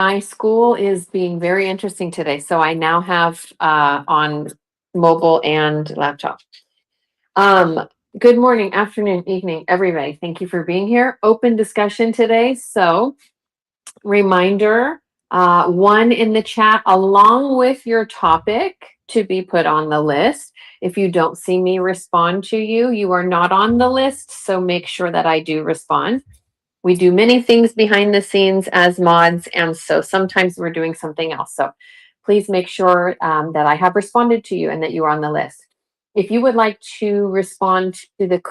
My school is being very interesting today, so I now have on mobile and laptop. Um, Good morning, afternoon, evening, everybody. Thank you for being here. Open discussion today. So, reminder one in the chat along with your topic to be put on the list. If you don't see me respond to you, you are not on the list. So, make sure that I do respond. We do many things behind the scenes as mods, and so sometimes we're doing something else. So please make sure that I have responded to you and that you are on the list. If you would like to respond to the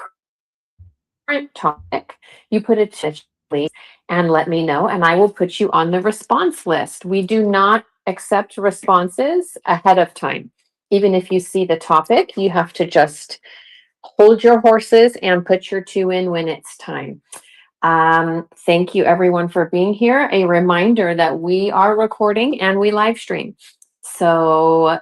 current topic, you put it to please and let me know, and I will put you on the response list. We do not accept responses ahead of time. Even if you see the topic, you have to just hold your horses and put your two in when it's time. Thank you everyone for being here. A reminder that we are recording and we live stream. So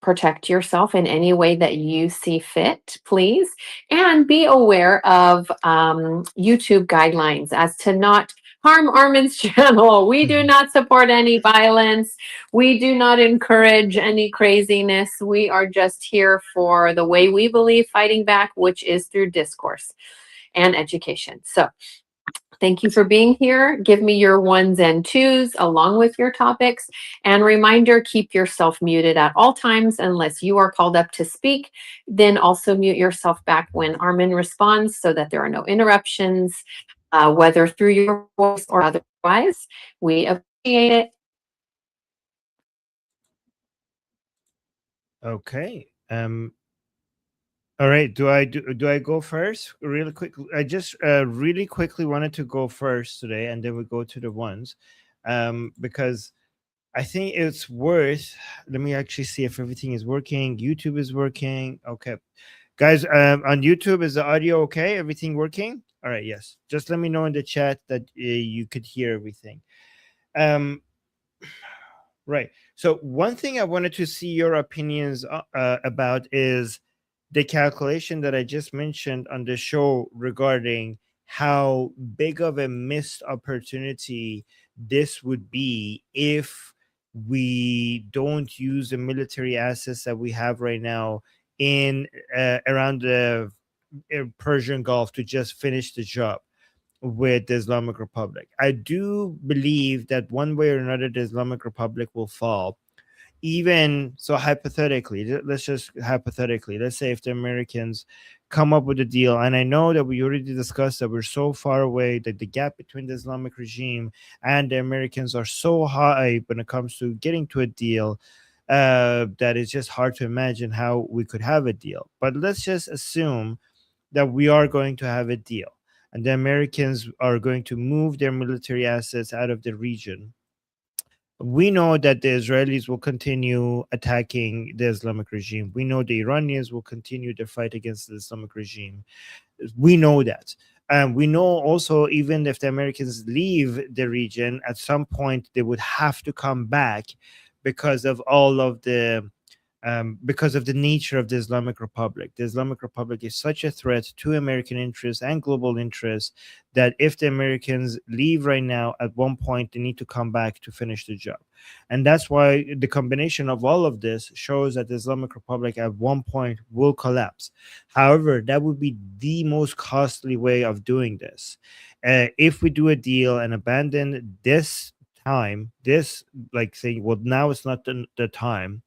protect yourself in any way that you see fit, please. And be aware of YouTube guidelines as to not harm Armin's channel. We do not support any violence. We do not encourage any craziness. We are just here for the way we believe fighting back, which is through discourse and education. So thank you for being here. Give me your ones and twos along with your topics. And reminder, keep yourself muted at all times unless you are called up to speak. Then also mute yourself back when Armin responds so that there are no interruptions, whether through your voice or otherwise. We appreciate it. Okay. All right. Do I go first? Really quick. I just really quickly wanted to go first today, and then we go to the ones, because I think it's worth. Let me actually see if everything is working. YouTube is working. Okay, guys. On YouTube, is the audio okay? Everything working? All right. Yes. Just let me know in the chat that you could hear everything. Um. Right. So one thing I wanted to see your opinions about is the calculation that I just mentioned on the show regarding how big of a missed opportunity this would be if we don't use the military assets that we have right now in around the Persian Gulf to just finish the job with the Islamic Republic. I do believe that one way or another the Islamic Republic will fall. Even so, hypothetically, let's just hypothetically, let's say if the Americans come up with a deal, and I know that we already discussed that we're so far away, that the gap between the Islamic regime and the Americans are so high when it comes to getting to a deal, that it's just hard to imagine how we could have a deal. But let's just assume that we are going to have a deal and the Americans are going to move their military assets out of the region. We know that the Israelis will continue attacking the Islamic regime. We know the Iranians will continue their fight against the Islamic regime. We know that. And we know also, even if the Americans leave the region, at some point they would have to come back because of all of the because of the nature of the Islamic Republic. The Islamic Republic is such a threat to American interests and global interests that if the Americans leave right now, at one point they need to come back to finish the job. And that's why the combination of all of this shows that the Islamic Republic at one point will collapse. However, that would be the most costly way of doing this. If we do a deal and abandon this time, this like saying, well, now it's not the time,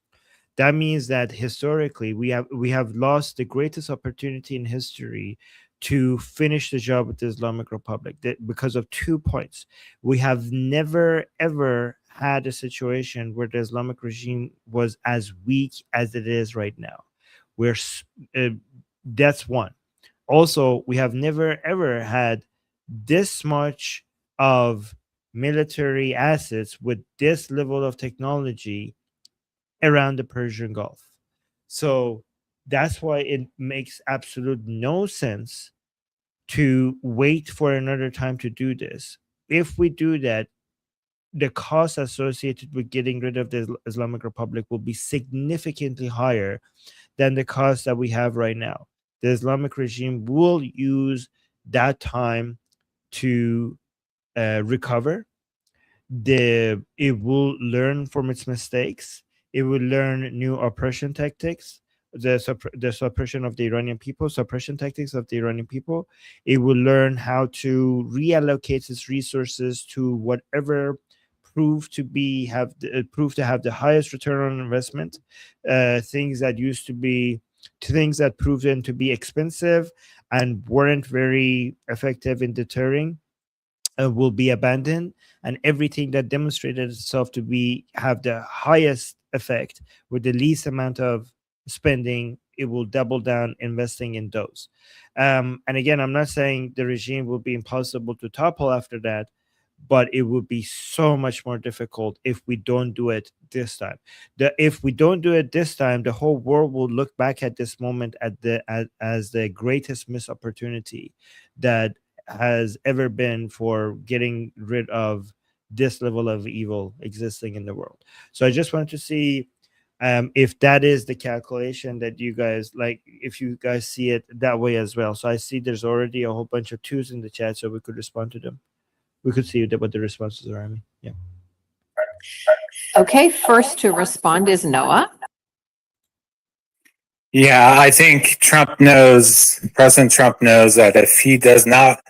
that means that historically we have lost the greatest opportunity in history to finish the job with the Islamic Republic, because of 2 points. We have never ever had a situation where the Islamic regime was as weak as it is right now. We're uh, that's one. Also, we have never ever had this much of military assets with this level of technology around the Persian Gulf. So that's why it makes absolute no sense to wait for another time to do this. If we do that, the cost associated with getting rid of the Islamic Republic will be significantly higher than the cost that we have right now. The Islamic regime will use that time to recover. it will learn from its mistakes. It will learn new oppression tactics, the suppression of the Iranian people, suppression tactics of the Iranian people. It will learn how to reallocate its resources to whatever prove to have the highest return on investment, things that used to be to things that proven to be expensive and weren't very effective in deterring, will be abandoned, and everything that demonstrated itself to be have the highest effect with the least amount of spending, it will double down investing in those. And again, I'm not saying the regime will be impossible to topple after that, but it would be so much more difficult if we don't do it this time. If we don't do it this time, the whole world will look back at this moment as the greatest missed opportunity that has ever been for getting rid of this level of evil existing in the world. So I just wanted to see if that is the calculation that you guys like, if you guys see it that way as well. So I see there's already a whole bunch of twos in the chat, so we could respond to them. We could see what the responses are. I mean, yeah. Okay, first to respond is Noah. Yeah, I think President Trump knows that if he does not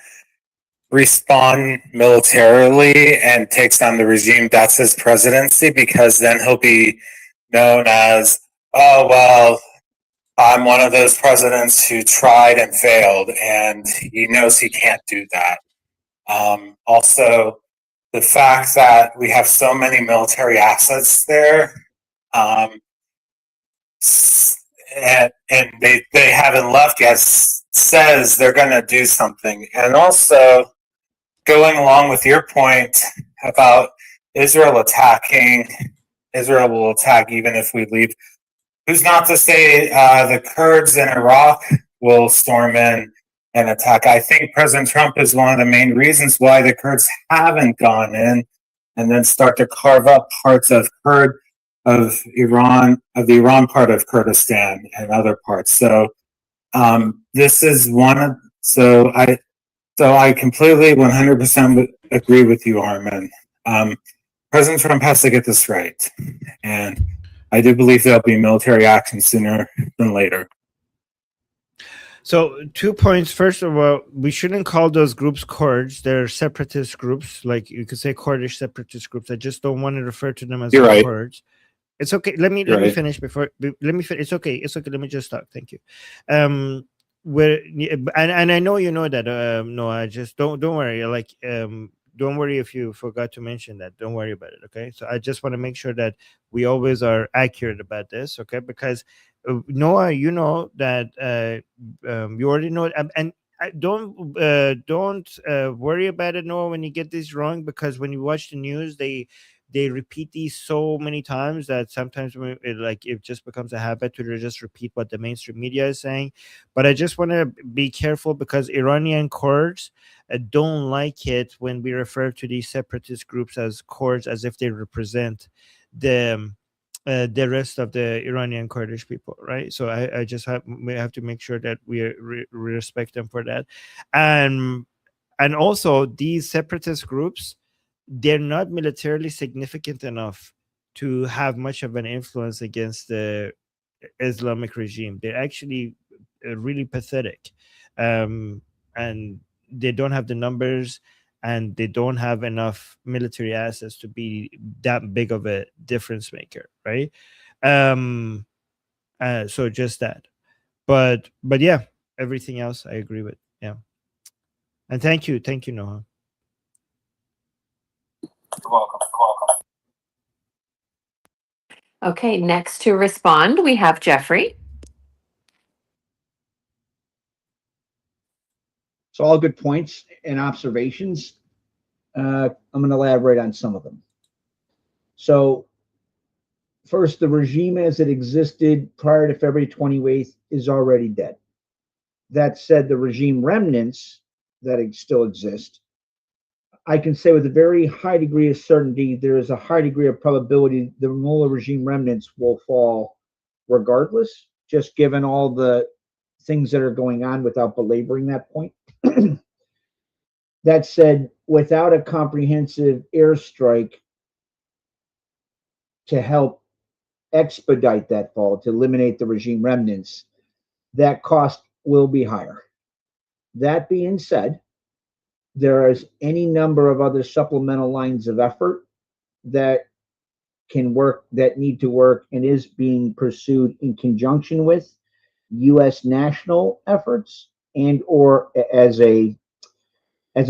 respond militarily and takes down the regime, that's his presidency, because then he'll be known as, oh, well, I'm one of those presidents who tried and failed, and he knows he can't do that. Also, the fact that we have so many military assets there, and they haven't left yet, says they're going to do something. And also, going along with your point about Israel will attack even if we leave. Who's not to say the Kurds in Iraq will storm in and attack? I think President Trump is one of the main reasons why the Kurds haven't gone in and then start to carve up parts of the Iran part of Kurdistan and other parts. So this is one of so I completely 100% agree with you, Armin. President Trump has to get this right, and I do believe there'll be military action sooner than later. So 2 points. First of all, we shouldn't call those groups Kurds. They're separatist groups. Like you could say Kurdish separatist groups. I just don't want to refer to them as right. Kurds. It's okay. Let me finish before. Let me finish. It's okay. It's okay. Let me just talk. Thank you. Where and I know you know that. No, I just don't worry. Like don't worry if you forgot to mention that. Don't worry about it. Okay. So I just want to make sure that we always are accurate about this. Okay, because Noah, you know that you already know, and don't worry about it, Noah, when you get this wrong, because when you watch the news, they repeat these so many times that sometimes it just becomes a habit to just repeat what the mainstream media is saying. But I just want to be careful, because Iranian Kurds don't like it when we refer to these separatist groups as Kurds, as if they represent the rest of the Iranian Kurdish people, right? So we have to make sure that we respect them for that, and also these separatist groups, they're not militarily significant enough to have much of an influence against the Islamic regime. They're actually really pathetic, and they don't have the numbers, and they don't have enough military assets to be that big of a difference maker, right? So just that, but yeah, everything else I agree with. Yeah, and thank you, Noah. You're welcome. Okay, next to respond, we have Jeffrey. So all good points and observations. I'm going to elaborate on some of them. So first, the regime as it existed prior to February 28th is already dead. That said, the regime remnants that still exist, I can say with a very high degree of certainty, there is a high degree of probability the Mullah regime remnants will fall regardless, just given all the things that are going on, without belaboring that point. That said, without a comprehensive airstrike to help expedite that fall, to eliminate the regime remnants, that cost will be higher. That being said, there is any number of other supplemental lines of effort that can work, that need to work, and is being pursued in conjunction with U.S. national efforts, and or as a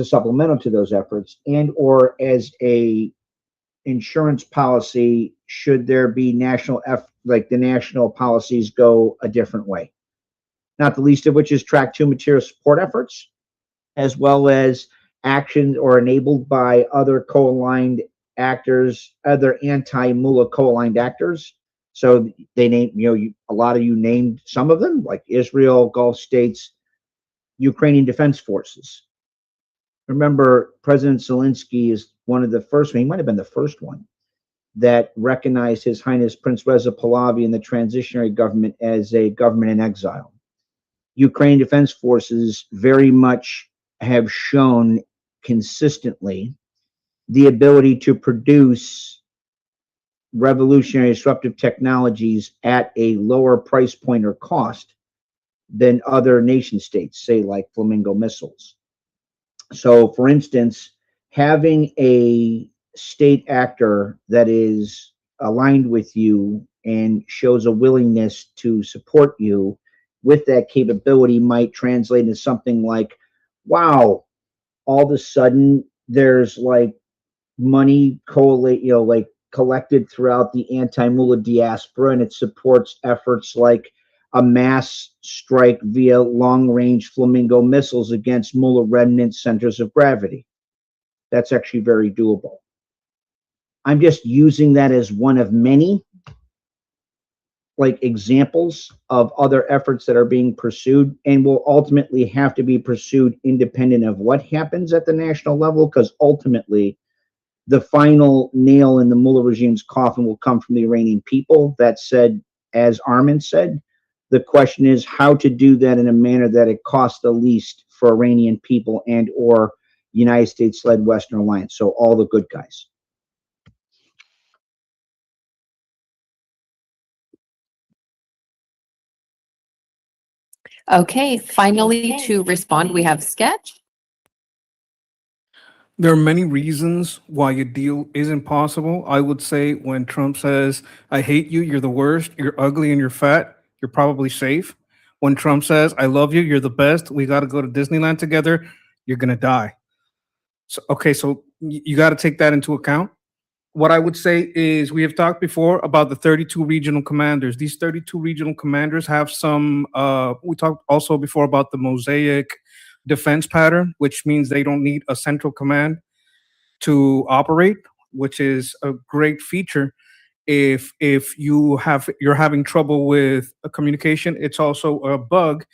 supplemental to those efforts, and or as a insurance policy should there be like the national policies go a different way. Not the least of which is track 2 material support efforts, as well as actions or enabled by other co-aligned actors, other anti-MULA co-aligned actors. So they name, a lot of you named some of them, like Israel, Gulf states, Ukrainian Defense Forces. Remember, President Zelensky is one of the first, he might have been the first one, that recognized His Highness Prince Reza Pahlavi and the transitionary government as a government in exile. Ukrainian Defense Forces very much have shown consistently the ability to produce revolutionary disruptive technologies at a lower price point or cost than other nation states, say like Flamingo missiles. So, for instance, having a state actor that is aligned with you and shows a willingness to support you with that capability might translate into something like, wow, all of a sudden there's like money like collected throughout the anti-MULA diaspora, and it supports efforts like a mass strike via long-range Flamingo missiles against MULA remnant centers of gravity. That's actually very doable. I'm just using that as one of many examples of other efforts that are being pursued and will ultimately have to be pursued independent of what happens at the national level, because ultimately the final nail in the MULA regime's coffin will come from the Iranian people. That said, as Armin said, the question is how to do that in a manner that it costs the least for Iranian people and or United States-led Western alliance. So all the good guys. Okay, finally to respond, we have Sketch. There are many reasons why a deal isn't possible. I would say when Trump says, I hate you, you're the worst, you're ugly and you're fat, you're probably safe. When Trump says, I love you, you're the best, we got to go to Disneyland together, you're going to die. So, okay, so you got to take that into account. What I would say is we have talked before about the 32 regional commanders. These 32 regional commanders have some, we talked also before about the mosaic defense pattern, which means they don't need a central command to operate, which is a great feature. If you're having trouble with a communication, it's also a bug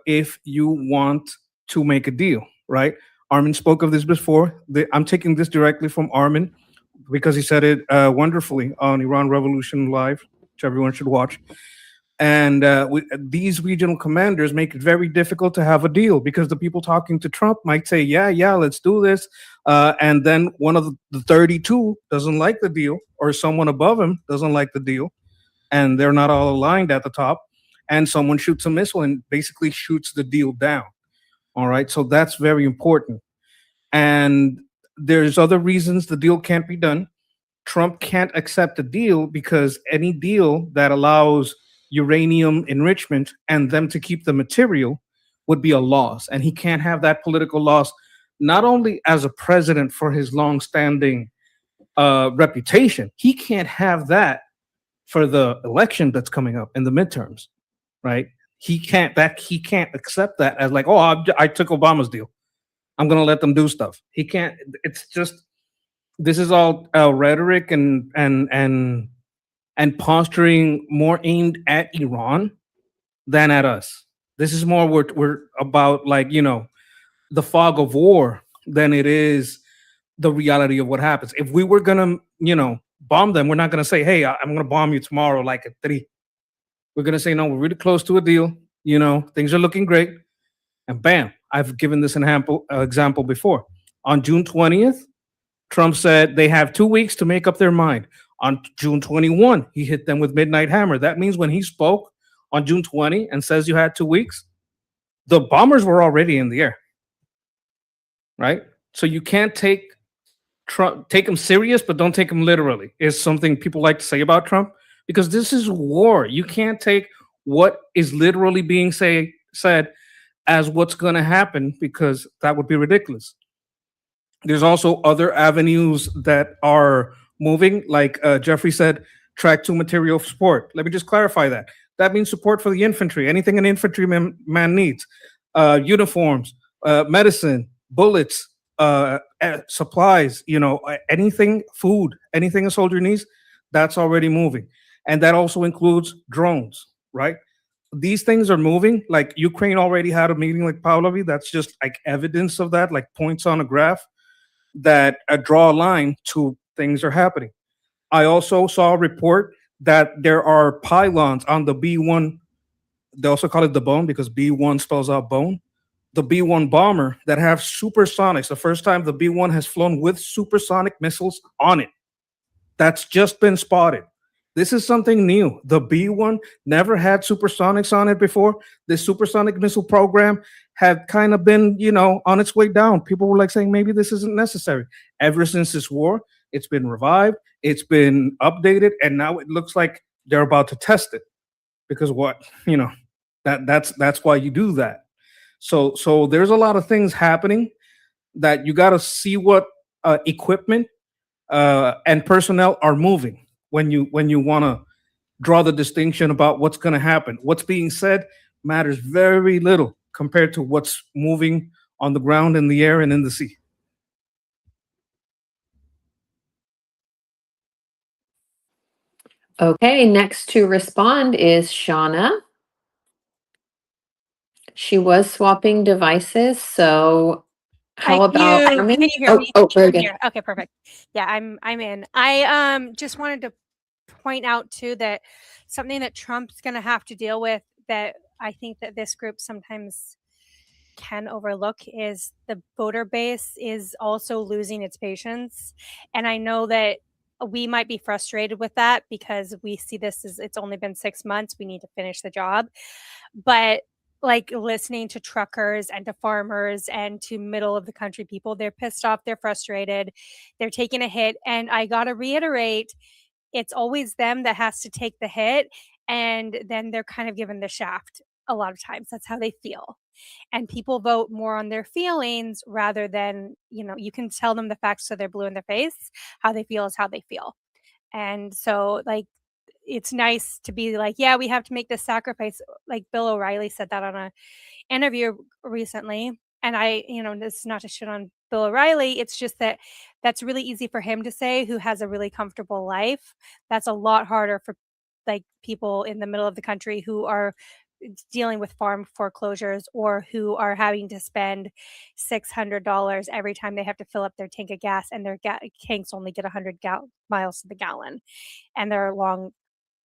if you want to make a deal, right? Armin spoke of this before. I'm taking this directly from Armin because he said it wonderfully on Iran Revolution Live, which everyone should watch. And these regional commanders make it very difficult to have a deal because the people talking to Trump might say, yeah, let's do this. And then one of the 32 doesn't like the deal, or someone above him doesn't like the deal. And they're not all aligned at the top. And someone shoots a missile and basically shoots the deal down. All right. So that's very important. And there's other reasons the deal can't be done. Trump can't accept a deal because any deal that allows uranium enrichment and them to keep the material would be a loss. And he can't have that political loss, not only as a president for his longstanding reputation, he can't have that for the election that's coming up in the midterms, right? He can't accept that as like, oh, I took Obama's deal, I'm going to let them do stuff. He can't. It's just, this is all rhetoric and posturing more aimed at Iran than at us. This is more we're about like, the fog of war than it is the reality of what happens. If we were gonna, bomb them, we're not gonna say, hey, I'm gonna bomb you tomorrow like at 3. We're gonna say, no, we're really close to a deal. Things are looking great. And bam, I've given this example before. On June 20th, Trump said they have 2 weeks to make up their mind. On June 21, he hit them with Midnight Hammer. That means when he spoke on June 20 and says you had 2 weeks, the bombers were already in the air, right? So you can't take Trump, take him serious, but don't take him literally, is something people like to say about Trump, because this is war. You can't take what is literally being said as what's going to happen, because that would be ridiculous. There's also other avenues that are moving, like Jeffrey said, track 2 material support. Let me just clarify that. That means support for the infantry, anything an infantryman needs, uniforms, medicine, bullets, supplies, anything, food, anything a soldier needs, that's already moving. And that also includes drones, right? These things are moving. Like Ukraine already had a meeting like Pavlovi. That's just like evidence of that, like points on a graph that draw a line to things are happening. I also saw a report that there are pylons on the B-1. They also call it the bone because B-1 spells out bone. The B-1 bomber that have supersonics. The first time the B-1 has flown with supersonic missiles on it. That's just been spotted. This is something new. The B-1 never had supersonics on it before. This supersonic missile program had kind of been, on its way down. People were like saying, maybe this isn't necessary. Ever since this war, it's been revived, it's been updated, and now it looks like they're about to test it. Because that's why you do that. So there's a lot of things happening that you got to see what equipment and personnel are moving when you want to draw the distinction about what's going to happen. What's being said matters very little compared to what's moving on the ground, in the air, and in the sea. Okay, next to respond is Shauna. She was swapping devices, so how about Armin? Can you hear me? Very I'm good. here. Okay, perfect. Yeah, I'm in. I just wanted to point out too that something that Trump's going to have to deal with, that I think that this group sometimes can overlook, is the voter base is also losing its patience. And I know that we might be frustrated with that because we see this as it's only been 6 months. We need to finish the job. But like listening to truckers and to farmers and to middle of the country people, they're pissed off, they're frustrated, they're taking a hit. And I got to reiterate, it's always them that has to take the hit. And then they're kind of given the shaft a lot of times. That's how they feel. And people vote more on their feelings rather than, you can tell them the facts so they're blue in their face. How they feel is how they feel. And so, like, it's nice to be like, yeah, we have to make this sacrifice. Like Bill O'Reilly said that on a interview recently. And this is not to shit on Bill O'Reilly. It's just that that's really easy for him to say, who has a really comfortable life. That's a lot harder for like people in the middle of the country who are dealing with farm foreclosures or who are having to spend $600 every time they have to fill up their tank of gas, and their tanks only get 100 miles to the gallon, and they're long,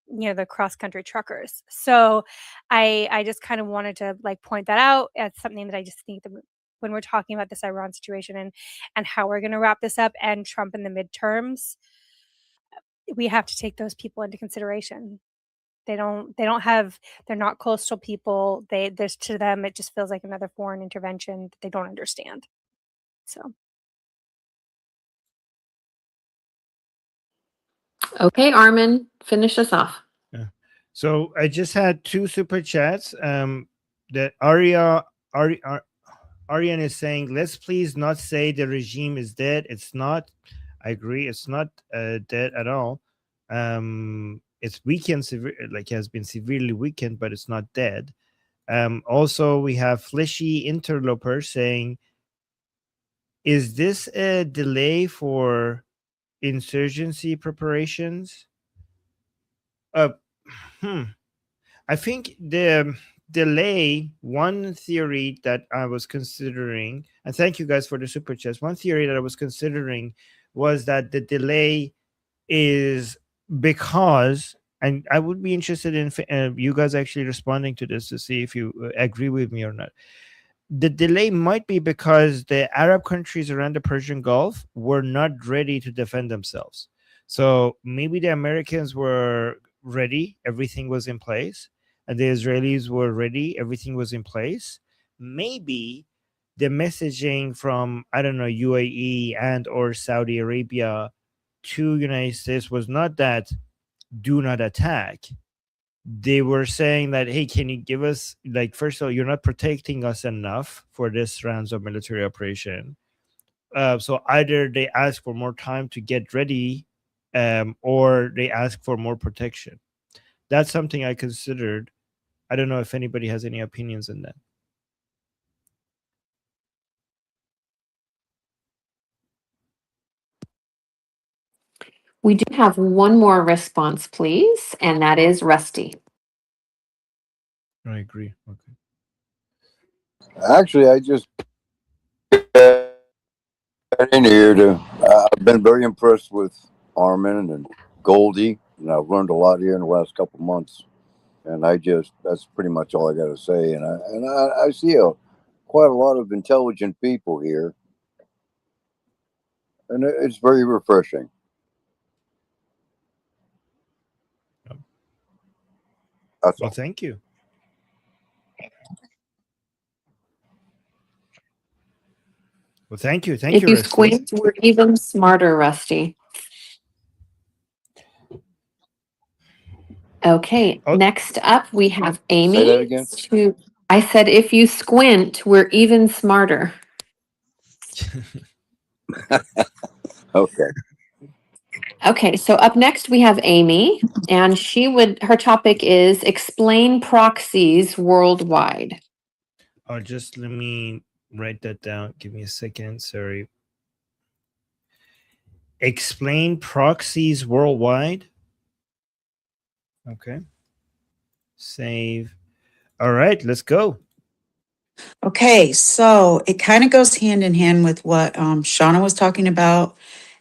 the cross-country truckers. So I just kind of wanted to like point that out as something that I just think that when we're talking about this Iran situation and how we're going to wrap this up, and Trump in the midterms, we have to take those people into consideration. They're not coastal people. There's, to them, it just feels like another foreign intervention that they don't understand. So. Okay, Armin, finish us off. Yeah. So I just had 2 super chats. That Arian is saying, let's please not say the regime is dead. It's not. I agree. It's not dead at all. It's weakened, has been severely weakened, but it's not dead. Also, we have Fleshy Interloper saying, is this a delay for insurgency preparations? I think the delay, one theory that I was considering, and thank you guys for the super chats, one theory that I was considering was that the delay is because, and I would be interested in you guys actually responding to this to see if you agree with me or not. the delay might be because the Arab countries around the Persian Gulf were not ready to defend themselves. So maybe the Americans were ready, everything was in place, and the Israelis were ready, everything was in place. Maybe the messaging from, I don't know, UAE and or Saudi Arabia to United States was not that do not attack. They were saying that, hey, can you give us, like, first of all, you're not protecting us enough for this rounds of military operation. So either they ask for more time to get ready, or they ask for more protection. That's something I considered. I don't know if anybody has any opinions on that. We do have one more response, please, and that is Rusty. I agree. Okay. Actually, I just got in here to. I've been very impressed with Armin and Goldie, and I've learned a lot here in the last couple of months. And that's pretty much all I got to say. And I see quite a lot of intelligent people here, and it's very refreshing. That's Well, all. thank you. Well, thank you. Thank If you, you Rusty. squint, we're even smarter, Rusty. Okay, Oh. next up we have Amy. Say that again? I said, if you squint, we're even smarter. Okay. Okay, so up next we have Amy, and her topic is explain proxies worldwide. Oh, just let me write that down. Give me a second. Sorry. Explain proxies worldwide. Okay. Save. All right, let's go. Okay, so it kind of goes hand in hand with what Shauna was talking about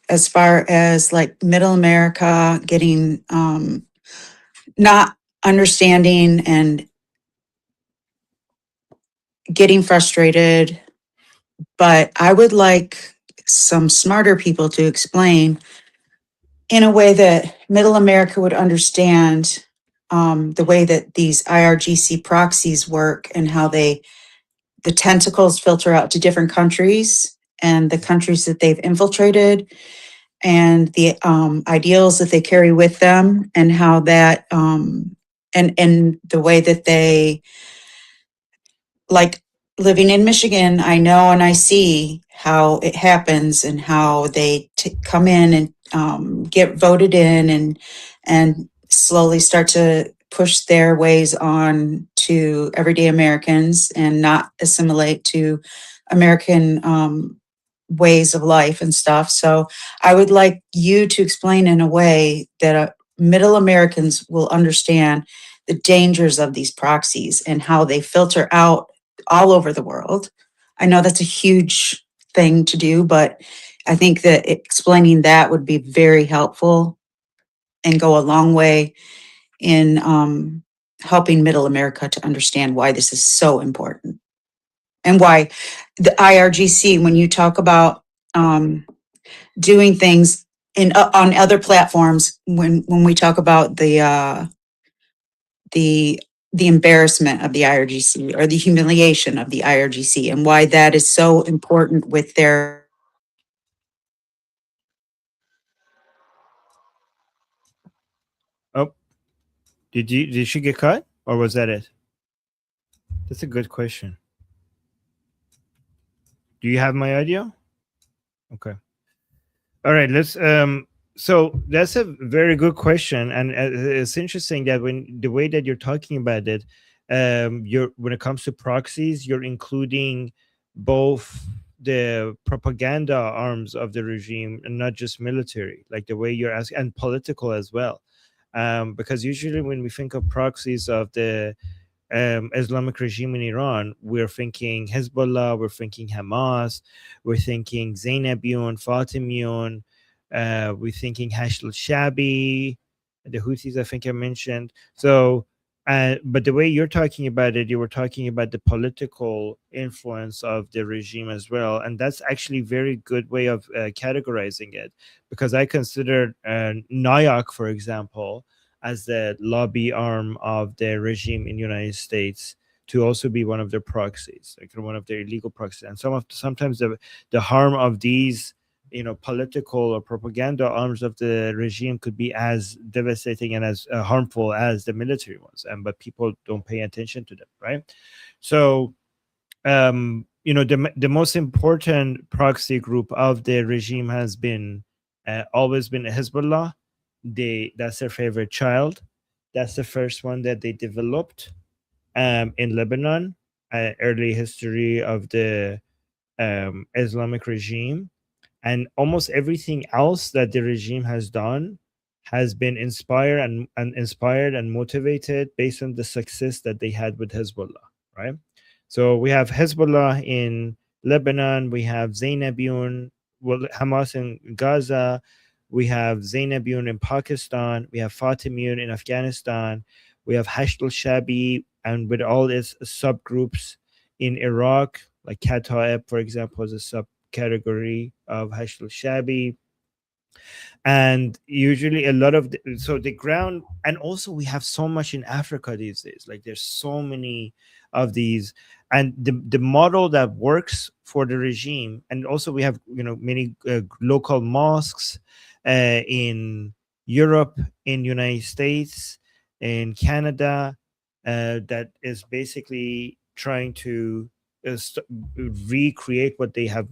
as far as like middle America getting not understanding and getting frustrated. But I would like some smarter people to explain in a way that middle America would understand the way that these IRGC proxies work and how the tentacles filter out to different countries and the countries that they've infiltrated and the ideals that they carry with them and how that and the way that they, like, living in Michigan, I know and I see how it happens and how they come in and get voted in and slowly start to push their ways on to everyday Americans and not assimilate to American ways of life and stuff. So I would like you to explain in a way that middle Americans will understand the dangers of these proxies and how they filter out all over the world. I know that's a huge thing to do, but I think that explaining that would be very helpful and go a long way in helping middle America to understand why this is so important and why the IRGC, when you talk about doing things on other platforms, when we talk about the embarrassment of the IRGC or the humiliation of the IRGC and why that is so important with their. Oh, did she get cut, or was that it? That's a good question. Do you have my audio? Okay. All right, let's so that's a very good question, and it's interesting that when the way that you're talking about it, you're, when it comes to proxies, you're including both the propaganda arms of the regime and not just military, like the way you're asking, and political as well, because usually when we think of proxies of the Islamic regime in Iran, we're thinking Hezbollah, we're thinking Hamas, we're thinking Zainabiyun, Fatimiyun, we're thinking Hashd al-Shabi, the Houthis, I think I mentioned. So But the way you're talking about it, you were talking about the political influence of the regime as well, and that's actually a very good way of categorizing it, because I consider NIOC, for example, as the lobby arm of the regime in the United States to also be one of their proxies, like one of their illegal proxies. And sometimes the harm of these, political or propaganda arms of the regime could be as devastating and as harmful as the military ones, but people don't pay attention to them, right? So the most important proxy group of the regime has been always been Hezbollah. That's their favorite child. That's the first one that they developed in Lebanon, early history of the Islamic regime. And almost everything else that the regime has done has been inspired and motivated based on the success that they had with Hezbollah, right? So we have Hezbollah in Lebanon, we have Zainabiyun, Hamas in Gaza, we have Zainabiyun in Pakistan, we have Fatimiyun in Afghanistan, we have Hashd al-Shabi, and with all its subgroups in Iraq, like Kataeb, for example, is a subcategory of Hashd al-Shabi. And usually a lot of the ground, and also we have so much in Africa these days, like there's so many of these, and the model that works for the regime. And also we have many local mosques in Europe, in United States, in Canada, that is basically trying to recreate what they have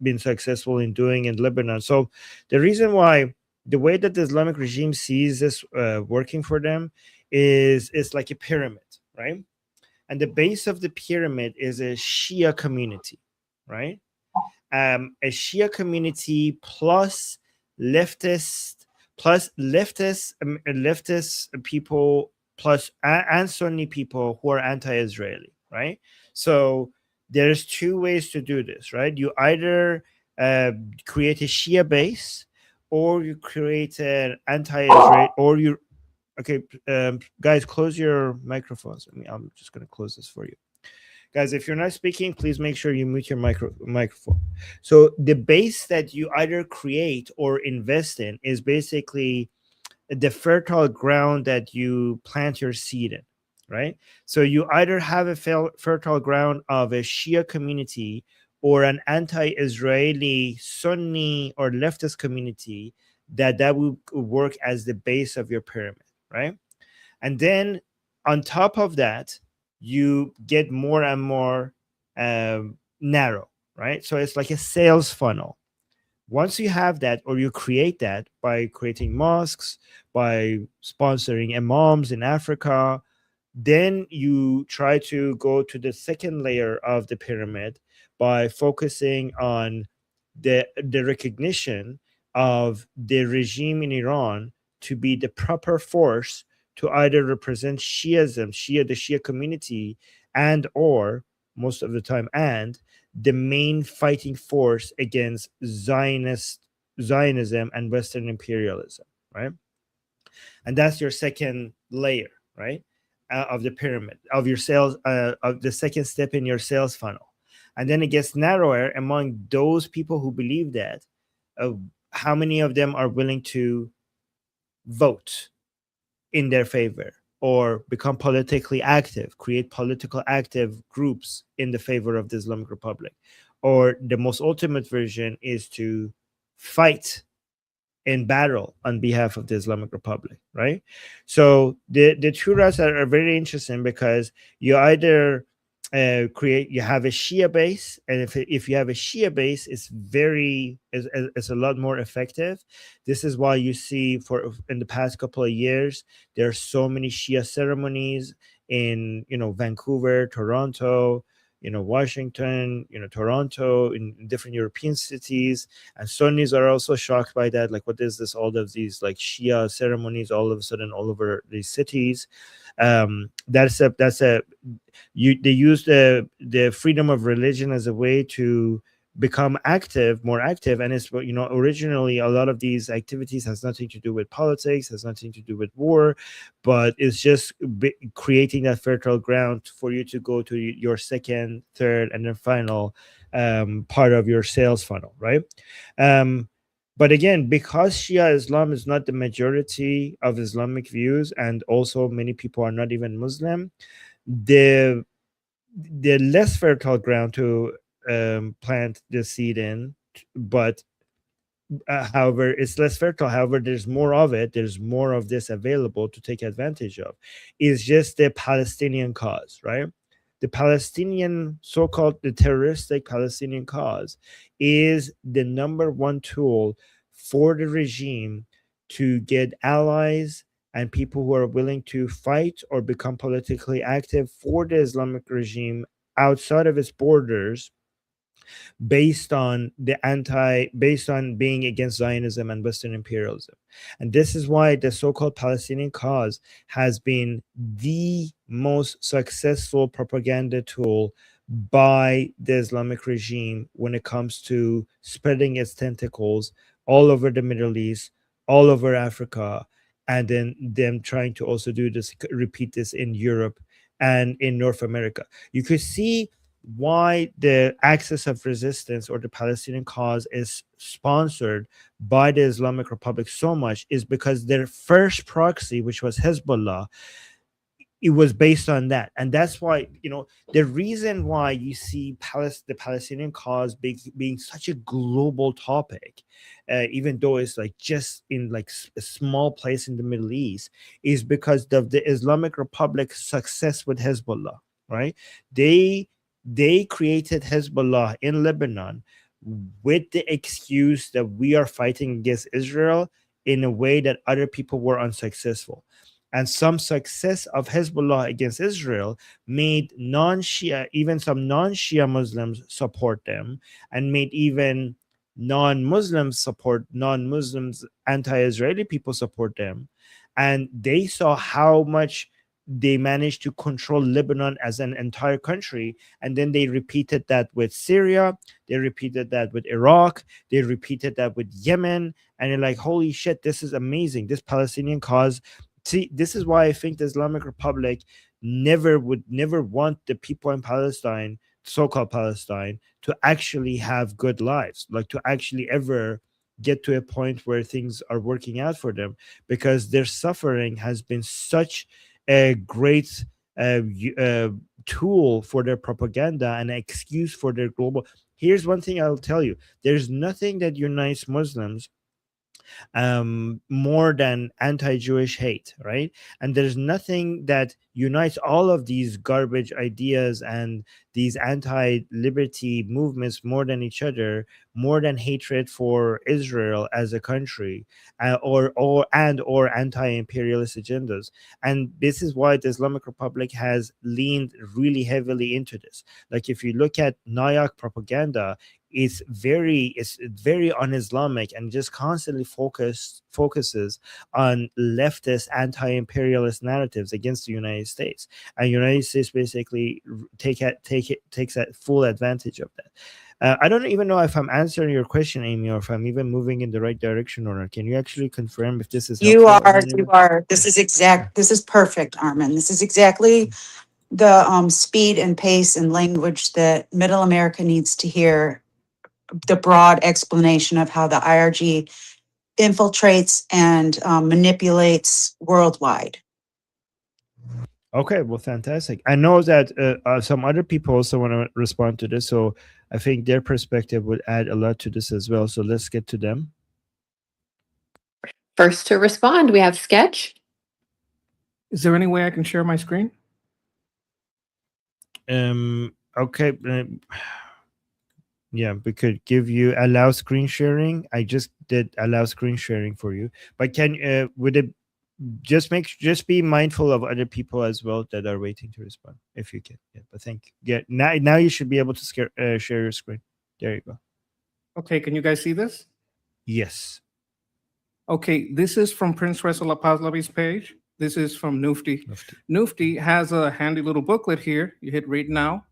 been successful in doing in Lebanon. So the reason why, the way that the Islamic regime sees this working for them is like a pyramid, right? And the base of the pyramid is a Shia community, right? A Shia community plus leftist people plus and Sunni people who are anti-Israeli, right? So there's two ways to do this, right? You either create a Shia base, or you create an anti-Israel, or you okay, guys, close your microphones. I'm just going to close this for you. Guys, if you're not speaking, please make sure you mute your microphone. So the base that you either create or invest in is basically the fertile ground that you plant your seed in, right? So you either have a fertile ground of a Shia community or an anti-Israeli Sunni or leftist community that will work as the base of your pyramid, right? And then on top of that, you get more and more narrow, right? So it's like a sales funnel. Once you have that, or you create that by creating mosques, by sponsoring imams in Africa, then you try to go to the second layer of the pyramid by focusing on the recognition of the regime in Iran to be the proper force to either represent Shiism, the Shia community, and or most of the time, and the main fighting force against Zionism and Western imperialism, right? And that's your second layer, right, of the pyramid, of your sales, of the second step in your sales funnel. And then it gets narrower among those people who believe that. How many of them are willing to vote in their favor or become politically active, create political active groups in the favor of the Islamic Republic? Or the most ultimate version is to fight in battle on behalf of the Islamic Republic, right? So the two routes are very interesting, because you either you have a Shia base, and if you have a Shia base, it's a lot more effective. This is why you see in the past couple of years there are so many Shia ceremonies in Vancouver, Toronto, Washington, Toronto, in different European cities. And Sunnis are also shocked by that. Like, what is this? All of these like Shia ceremonies all of a sudden all over these cities. They use the freedom of religion as a way to become more active, and it's, you know, originally a lot of these activities has nothing to do with politics, has nothing to do with war, but it's just creating that fertile ground for you to go to your second, third, and then final part of your sales funnel, right? But again, because Shia Islam is not the majority of Islamic views, and also many people are not even Muslim, the less fertile ground to plant the seed in. But however, it's less fertile. However, there's more of it. There's more of this available to take advantage of. Is just the Palestinian cause, right? The Palestinian, so-called the terroristic Palestinian cause, is the number one tool for the regime to get allies and people who are willing to fight or become politically active for the Islamic regime outside of its borders, based on being against Zionism and Western imperialism. And this is why the so-called Palestinian cause has been the most successful propaganda tool by the Islamic regime when it comes to spreading its tentacles all over the Middle East, all over Africa, and then them trying to also repeat this in Europe and in North America. You could see why the axis of resistance, or the Palestinian cause, is sponsored by the Islamic Republic so much, is because their first proxy, which was Hezbollah, it was based on that. And that's why, you know, the reason why you see the Palestinian cause being such a global topic, even though it's like just in like a small place in the Middle East, is because of the Islamic Republic's success with Hezbollah, right? They created Hezbollah in Lebanon with the excuse that we are fighting against Israel in a way that other people were unsuccessful. And some success of Hezbollah against Israel made even some non-Shia Muslims support them, and made even non-Muslims, anti-Israeli people support them. And they saw how much they managed to control Lebanon as an entire country. And then they repeated that with Syria. They repeated that with Iraq. They repeated that with Yemen. And they're like, holy shit, this is amazing. This Palestinian cause. See, this is why I think the Islamic Republic would never want the people in Palestine, so-called Palestine, to actually have good lives, like to actually ever get to a point where things are working out for them, because their suffering has been such a great tool for their propaganda and an excuse for their global. Here's one thing I'll tell you: there's nothing that unites Muslims more than anti-Jewish hate, right? And there's nothing that unites all of these garbage ideas and these anti-liberty movements more than each other, more than hatred for Israel as a country, or anti-imperialist agendas. And this is why the Islamic Republic has leaned really heavily into this. Like if you look at Nayak propaganda, it's very un-Islamic, and just constantly focuses on leftist anti-imperialist narratives against the United States. And United States basically takes that full advantage of that. I don't even know if I'm answering your question, Amy, or if I'm even moving in the right direction or not. Can you actually confirm if this is You helpful? are. This is perfect, Armin. This is exactly the speed and pace and language that Middle America needs to hear. The broad explanation of how the IRG infiltrates and manipulates worldwide. Okay, well, fantastic. I know that some other people also want to respond to this, so I think their perspective would add a lot to this as well. So let's get to them. First to respond, we have Sketch. Is there any way I can share my screen? Okay. Yeah, we could give you allow screen sharing. I just did allow screen sharing for you, but would it just be mindful of other people as well that are waiting to respond if you can. Yeah, but thank you. Yeah, now you should be able to share your screen. There you go. Okay, can you guys see this? Yes. Okay, this is from Prince Faisal Pahlavi's page. This is from Nufti. Nufti has a handy little booklet here. You hit read now.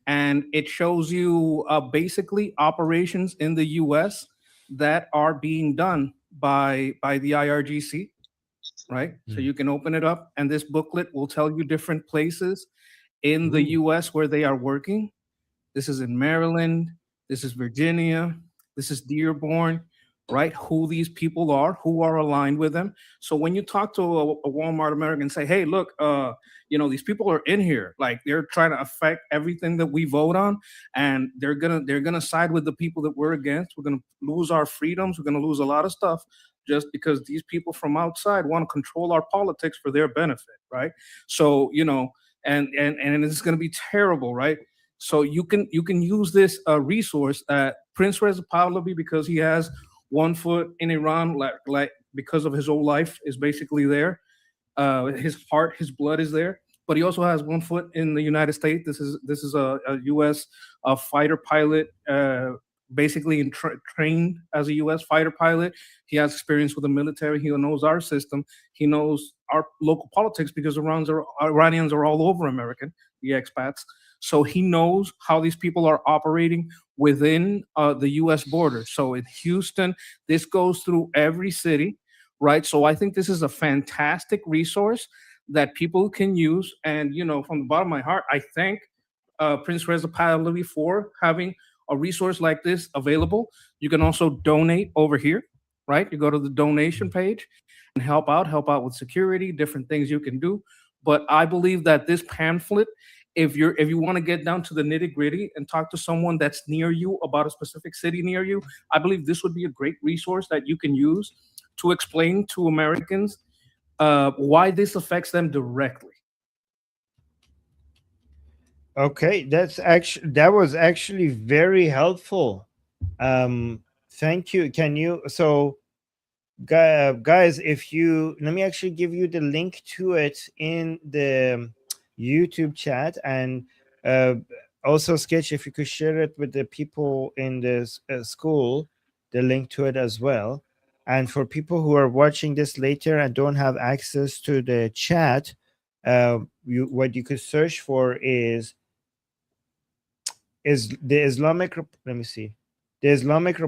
and it shows you basically operations in the U.S. that are being done by the IRGC, right? So you can open it up, and this booklet will tell you different places in the U.S. where they are working. This is in Maryland. This is Virginia. This is Dearborn, right? Who these people are, who are aligned with them. So when you talk to a Walmart American and say, hey, look, these people are in here, like they're trying to affect everything that we vote on, and they're gonna side with the people that we're against. We're gonna lose our freedoms. We're gonna lose a lot of stuff just because these people from outside want to control our politics for their benefit, right? So and it's gonna be terrible, right? So you can use this resource that Prince Reza Pahlavi, because he has one foot in Iran, like because of his whole life is basically there. His heart, his blood is there, but he also has one foot in the United States. This is a U.S. Fighter pilot, basically trained as a U.S. fighter pilot. He has experience with the military. He knows our system. He knows our local politics because Iranians are all over American, the expats. So he knows how these people are operating within the U.S. border. So in Houston, this goes through every city, right? So I think this is a fantastic resource that people can use. And, from the bottom of my heart, I thank Prince Reza Pahlavi for having a resource like this available. You can also donate over here, right? You go to the donation page and help out with security, different things you can do. But I believe that this pamphlet, if you want to get down to the nitty gritty and talk to someone that's near you about a specific city near you, I believe this would be a great resource that you can use to explain to Americans why this affects them directly. Okay, that was actually very helpful. Thank you. Can you guys, if you let me actually give you the link to it in the YouTube chat, and also Sketch, if you could share it with the people in the school, the link to it as well. And for people who are watching this later and don't have access to the chat, what you could search for is the Islamic. Let me see, the Islamic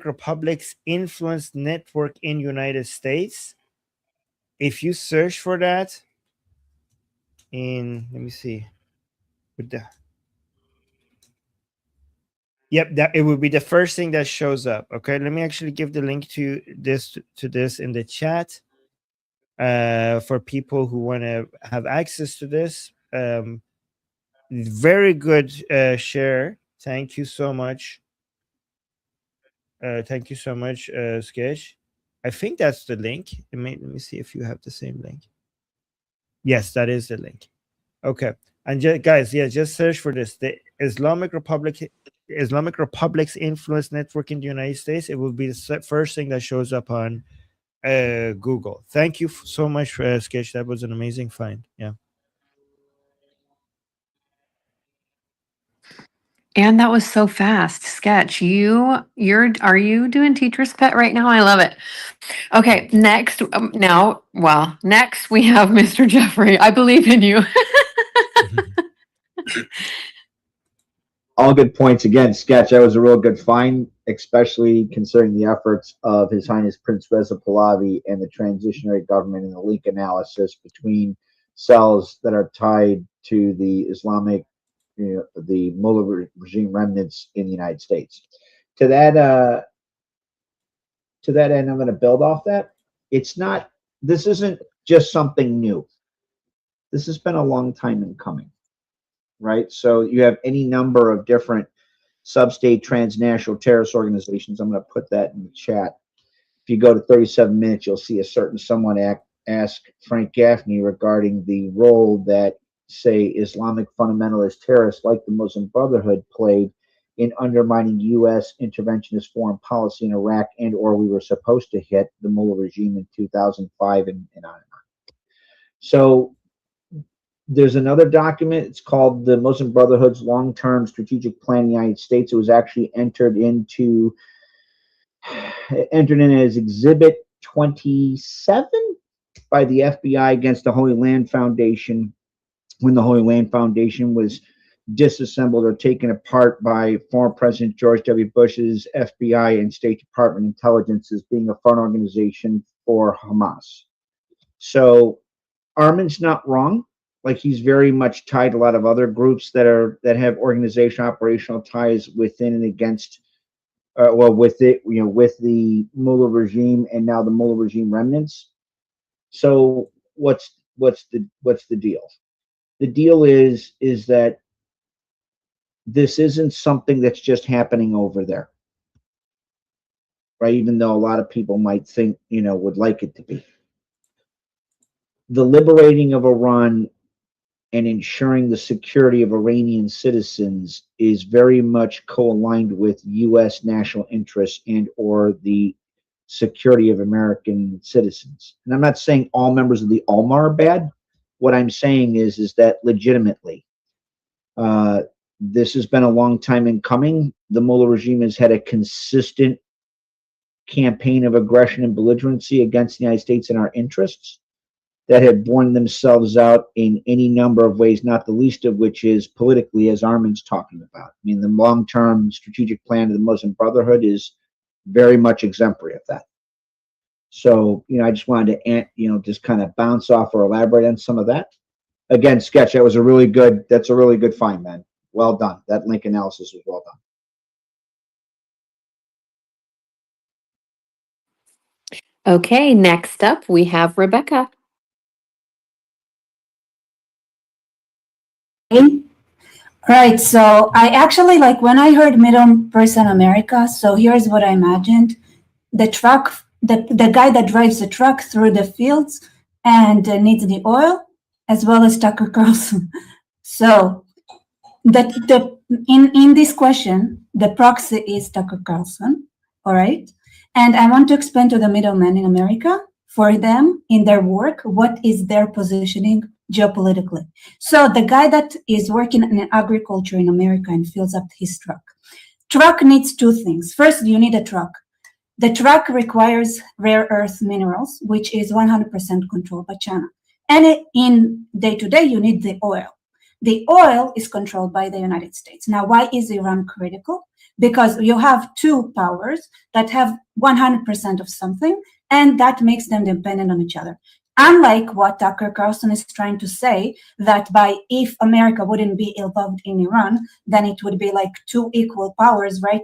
Republic's influence network in United States. If you search for that let me see, with the that it would be the first thing that shows up. Okay, let me actually give the link to this in the chat for people who want to have access to this. Very good share. Thank you so much. Thank you so much, Sketch. I think that's the link. Let me see if you have the same link. Yes, that is the link. Okay. And guys, just search for this. The Islamic Republic's influence network in the United States. It will be the first thing that shows up on Google. Thank you so much, Sketch. That was an amazing find. Yeah. And that was so fast. Sketch, are you doing Teacher's Pet right now? I love it. Okay, next next we have Mr. Jeffrey. I believe in you. All good points. Again, Sketch, that was a real good find, especially considering the efforts of His Highness Prince Reza Pahlavi and the transitionary government, and the link analysis between cells that are tied to the Islamic, the Mullah regime remnants in the United States. To that end, I'm going to build off that. This isn't just something new. This has been a long time in coming. Right? So you have any number of different sub-state transnational terrorist organizations. I'm going to put that in the chat. If you go to 37 minutes, you'll see a certain someone ask Frank Gaffney regarding the role that, say, Islamic fundamentalist terrorists like the Muslim Brotherhood played in undermining U.S. interventionist foreign policy in Iraq, and or we were supposed to hit the Mullah regime in 2005 and on and on. So there's another document. It's called the Muslim Brotherhood's Long-Term Strategic Plan in the United States. It was actually entered in as Exhibit 27 by the FBI against the Holy Land Foundation, when the Holy Land Foundation was disassembled or taken apart by former President George W. Bush's FBI and State Department intelligence as being a front organization for Hamas. So Armin's not wrong. Like, he's very much tied to a lot of other groups that have organizational operational ties within and against with it, with the Mullah regime and now the Mullah regime remnants. So what's the deal? The deal is that this isn't something that's just happening over there, right? Even though a lot of people might think, would like it to be. The liberating of Iran and ensuring the security of Iranian citizens is very much co-aligned with U.S. national interests and or the security of American citizens. And I'm not saying all members of the ULMA are bad. What I'm saying is that legitimately, this has been a long time in coming. The Mullah regime has had a consistent campaign of aggression and belligerency against the United States and our interests that have borne themselves out in any number of ways, not the least of which is politically, as Armin's talking about. I mean, the long-term strategic plan of the Muslim Brotherhood is very much exemplary of that. So, I just wanted to, just kind of bounce off or elaborate on some of that. Again, Sketch, that's a really good find, man. Well done. That link analysis was well done. Okay, next up we have Rebecca. Right. So I actually, like, when I heard Middle Person America, so here's what I imagined. The truck, the guy that drives the truck through the fields and needs the oil, as well as Tucker Carlson. So in this question, the proxy is Tucker Carlson. All right. And I want to explain to the middlemen in America, for them, in their work, what is their positioning geopolitically. So the guy that is working in agriculture in America and fills up his truck needs two things. First, you need a truck. The truck requires rare earth minerals, which is 100% controlled by China. And in day-to-day, you need the oil. The oil is controlled by the United States. Now, why is Iran critical? Because you have two powers that have 100% of something, and that makes them dependent on each other. Unlike what Tucker Carlson is trying to say, that if America wouldn't be involved in Iran, then it would be like two equal powers, right?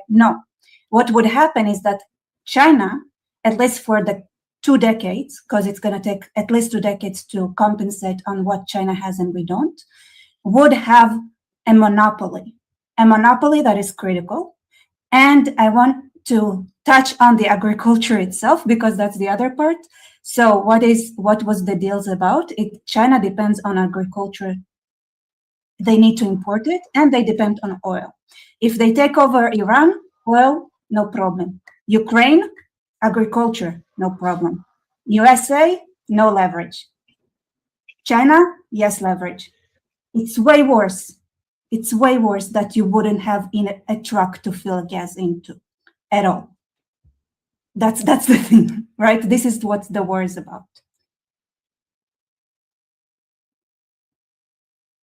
No. What would happen is that China, at least for the 2 decades, because it's going to take at least 2 decades to compensate on what China has and we don't, would have a monopoly that is critical. And I want to touch on the agriculture itself, because that's the other part. So what was the deals about? China depends on agriculture. They need to import it, and they depend on oil. If they take over Iran, oil, no problem. Ukraine, agriculture, no problem. USA, no leverage. China, yes, leverage. It's way worse. It's way worse that you wouldn't have in a truck to fill gas into at all. That's the thing, right? This is what the war is about.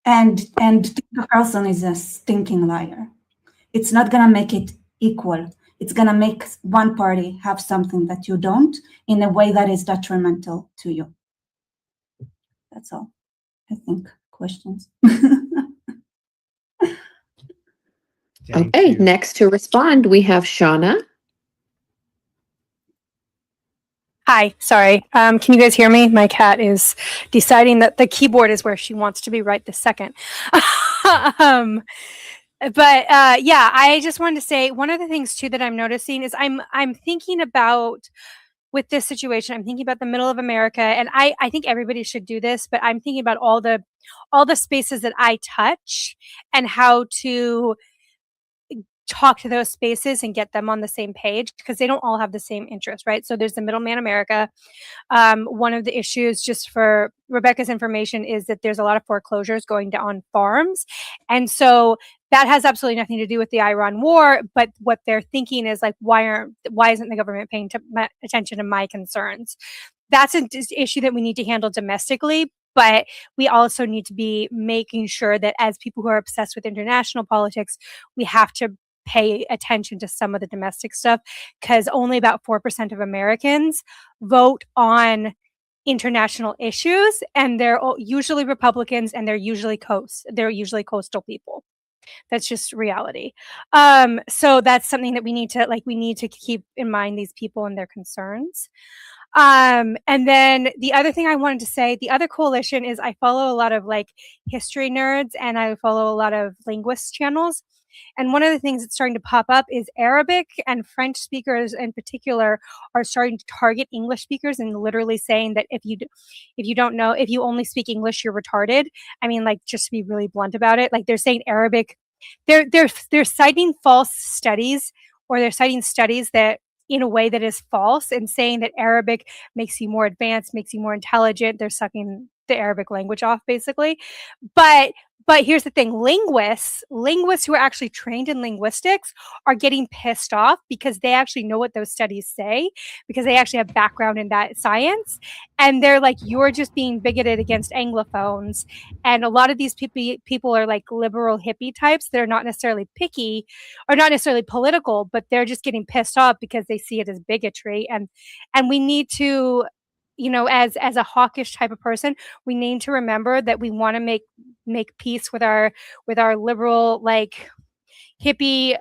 And Tucker Carlson is a stinking liar. It's not gonna make it equal. It's gonna make one party have something that you don't in a way that is detrimental to you. That's all. I think. Questions? Okay, next to respond, we have Shauna. Hi, sorry. Can you guys hear me? My cat is deciding that the keyboard is where she wants to be right this second. Yeah, I just wanted to say one of the things too that I'm noticing is I'm thinking about, with this situation, I'm thinking about the middle of America, and I think everybody should do this, but I'm thinking about all the spaces that I touch and how to talk to those spaces and get them on the same page, because they don't all have the same interest, right? So there's the middleman America. One of the issues, just for Rebecca's information, is that there's a lot of foreclosures going down on farms. And so that has absolutely nothing to do with the Iran war, but what they're thinking is like, why isn't the government paying attention to my concerns? That's an issue that we need to handle domestically. But we also need to be making sure that as people who are obsessed with international politics, we have to pay attention to some of the domestic stuff, because only about 4% of Americans vote on international issues, and they're usually Republicans, and they're usually coastal people. That's just reality. So that's something that we need to keep in mind, these people and their concerns. And then the other thing I wanted to say, the other coalition is, I follow a lot of like history nerds, and I follow a lot of linguist channels. And one of the things that's starting to pop up is Arabic and French speakers in particular are starting to target English speakers, and literally saying that if you only speak English, you're retarded. I mean, like, just to be really blunt about it, like, they're saying Arabic, they're citing false studies, or they're citing studies that in a way that is false, and saying that Arabic makes you more advanced, makes you more intelligent. They're sucking the Arabic language off, basically. But here's the thing, linguists who are actually trained in linguistics are getting pissed off, because they actually know what those studies say, because they actually have background in that science. And they're like, you're just being bigoted against Anglophones. And a lot of these people are like liberal hippie types that are not necessarily picky or not necessarily political, but they're just getting pissed off because they see it as bigotry. And we need to, as a hawkish type of person, we need to remember that we want to make peace with our liberal, like, hippie,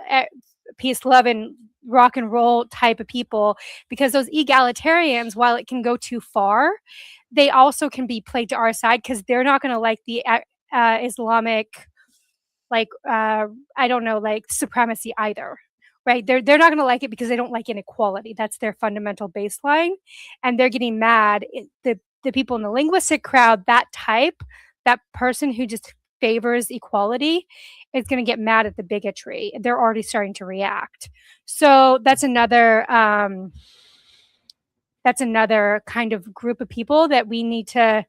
peace, love, and rock and roll type of people, because those egalitarians, while it can go too far, they also can be played to our side, because they're not going to like the Islamic, like, I don't know, like, supremacy either. Right? They're not going to like it because they don't like inequality. That's their fundamental baseline, and they're getting mad. The people in the linguistic crowd, that person who just favors equality, is going to get mad at the bigotry. They're already starting to react. So that's another kind of group of people that we need to.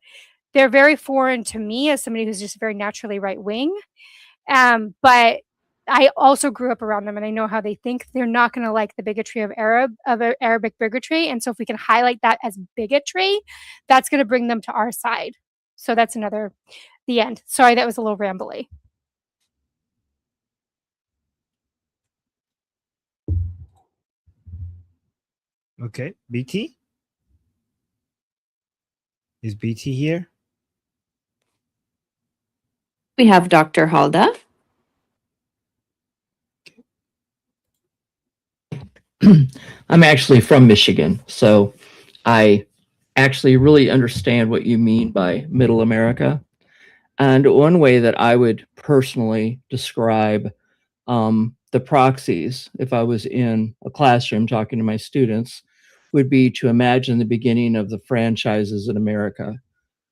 They're very foreign to me as somebody who's just very naturally right wing, but I also grew up around them, and I know how they think. They're not going to like the bigotry of Arabic bigotry. And so if we can highlight that as bigotry, that's going to bring them to our side. So that's the end. Sorry, that was a little rambly. Okay, BT? Is BT here? We have Dr. Halda. I'm actually from Michigan, so I actually really understand what you mean by Middle America. And one way that I would personally describe the proxies, if I was in a classroom talking to my students, would be to imagine the beginning of the franchises in America.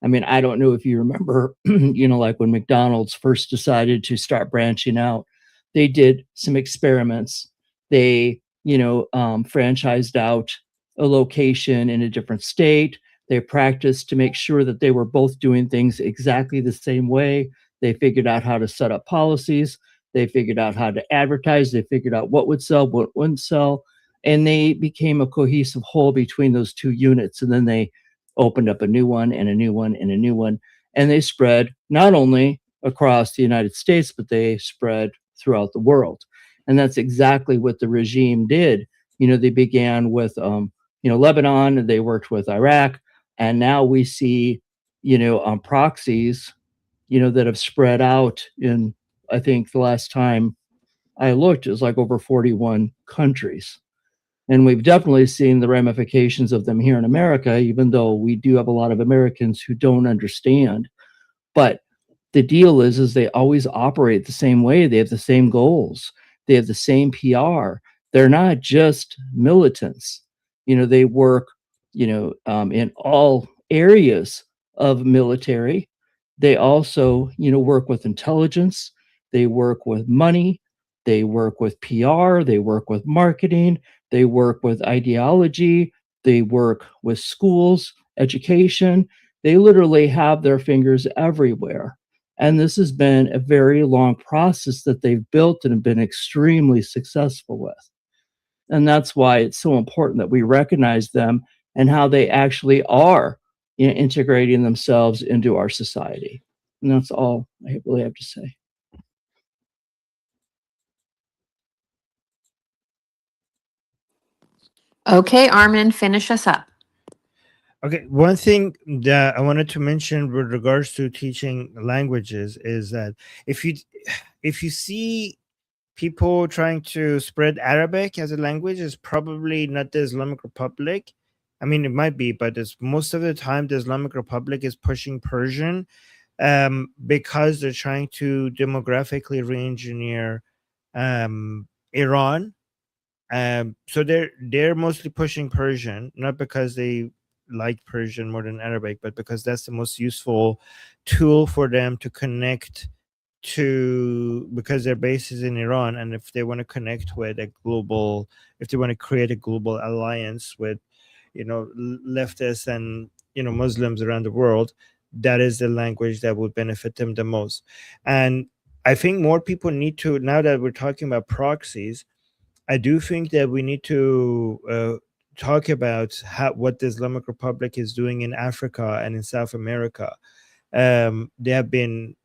I mean, I don't know if you remember, like when McDonald's first decided to start branching out, they did some experiments. They franchised out a location in a different state. They practiced to make sure that they were both doing things exactly the same way. They figured out how to set up policies. They figured out how to advertise. They figured out what would sell, what wouldn't sell. And they became a cohesive whole between those two units. And then they opened up a new one and a new one and a new one. And they spread not only across the United States, but they spread throughout the world. And that's exactly what the regime did. They began with, Lebanon, they worked with Iraq, and now we see, proxies, that have spread out in, I think the last time I looked, it was like over 41 countries. And we've definitely seen the ramifications of them here in America, even though we do have a lot of Americans who don't understand. But the deal is they always operate the same way. They have the same goals. They have the same PR. They're not just militants. They work, in all areas of military. They also, work with intelligence. They work with money. They work with PR. They work with marketing. They work with ideology. They work with schools, education. They literally have their fingers everywhere. And this has been a very long process that they've built and have been extremely successful with. And that's why it's so important that we recognize them and how they actually are, integrating themselves into our society. And that's all I really have to say. Okay, Armin, finish us up. Okay, one thing that I wanted to mention with regards to teaching languages is that if you see people trying to spread Arabic as a language, it's probably not the Islamic Republic. I mean, it might be, but it's most of the time the Islamic Republic is pushing Persian, because they're trying to demographically re-engineer Iran. So they're mostly pushing Persian, not because they like Persian more than Arabic, but because that's the most useful tool for them to connect to, because their base is in Iran, and if they want to connect with a global, if they want to create a global alliance with, leftists and Muslims around the world, that is the language that would benefit them the most. And I think more people need to, now that we're talking about proxies, I do think that we need to talk about what the Islamic Republic is doing in Africa and in South America. They have been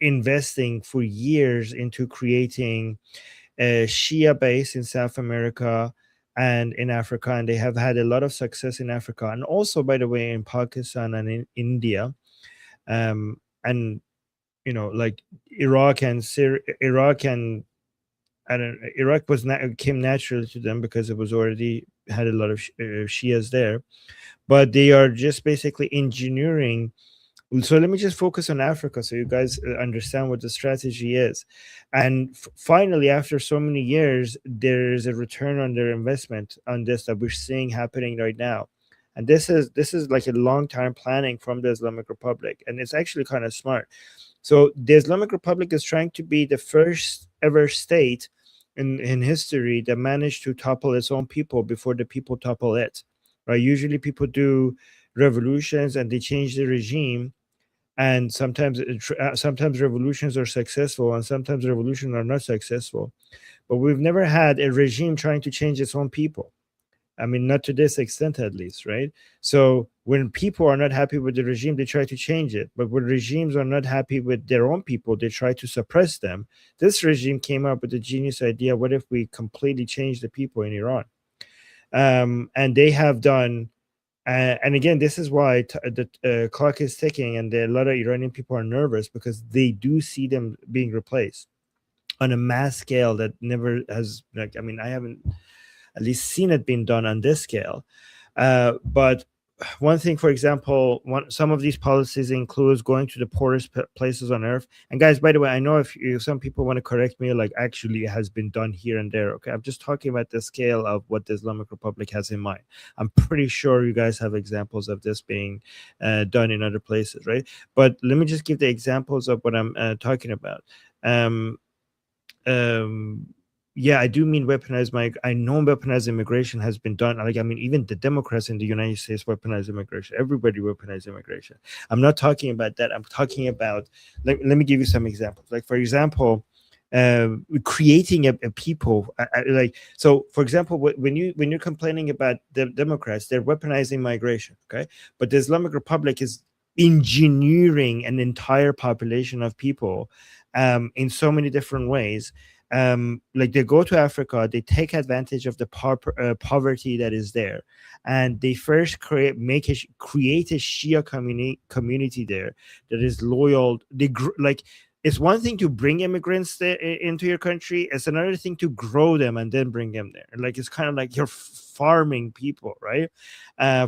investing for years into creating a Shia base in South America and in Africa, and they have had a lot of success in Africa, and also, by the way, in Pakistan and in India, and like Iraq and Iraq and Iraq came naturally to them because it was already had a lot of Shias there, but they are just basically engineering. So let me just focus on Africa so you guys understand what the strategy is. And finally, after so many years, there is a return on their investment on this that we're seeing happening right now. And this is like a long time planning from the Islamic Republic, and it's actually kind of smart. So the Islamic Republic is trying to be the first ever state in history that managed to topple its own people before the people topple it. Right? Usually people do revolutions and they change the regime, and sometimes revolutions are successful and sometimes revolutions are not successful, but we've never had a regime trying to change its own people. I mean, not to this extent, at least, right? So when people are not happy with the regime, they try to change it. But when regimes are not happy with their own people, they try to suppress them. This regime came up with the genius idea: what if we completely change the people in Iran? And they have done. And again, this is why the clock is ticking, and a lot of Iranian people are nervous because they do see them being replaced on a mass scale that never has. Like, I mean, I haven't at least seen it being done on this scale. But one thing, for example, some of these policies includes going to the poorest places on earth. And guys, by the way, I know if some people want to correct me, like actually it has been done here and there. Okay, I'm just talking about the scale of what the Islamic Republic has in mind. I'm pretty sure you guys have examples of this being done in other places, right? But let me just give the examples of what I'm talking about. Yeah, I do mean weaponized. I know weaponized immigration has been done. Like, I mean, even the Democrats in the United States weaponize immigration. Everybody weaponized immigration. I'm not talking about that. I'm talking about, let me give you some examples. Like, for example, creating a people. Like, so, for example, when you're complaining about the Democrats, they're weaponizing migration, okay? But the Islamic Republic is engineering an entire population of people in so many different ways. Like, they go to Africa, they take advantage of the poverty that is there, and they first create a Shia community there that is loyal. Like, it's one thing to bring immigrants into your country, it's another thing to grow them and then bring them there. Like, it's kind of like you're farming people, right,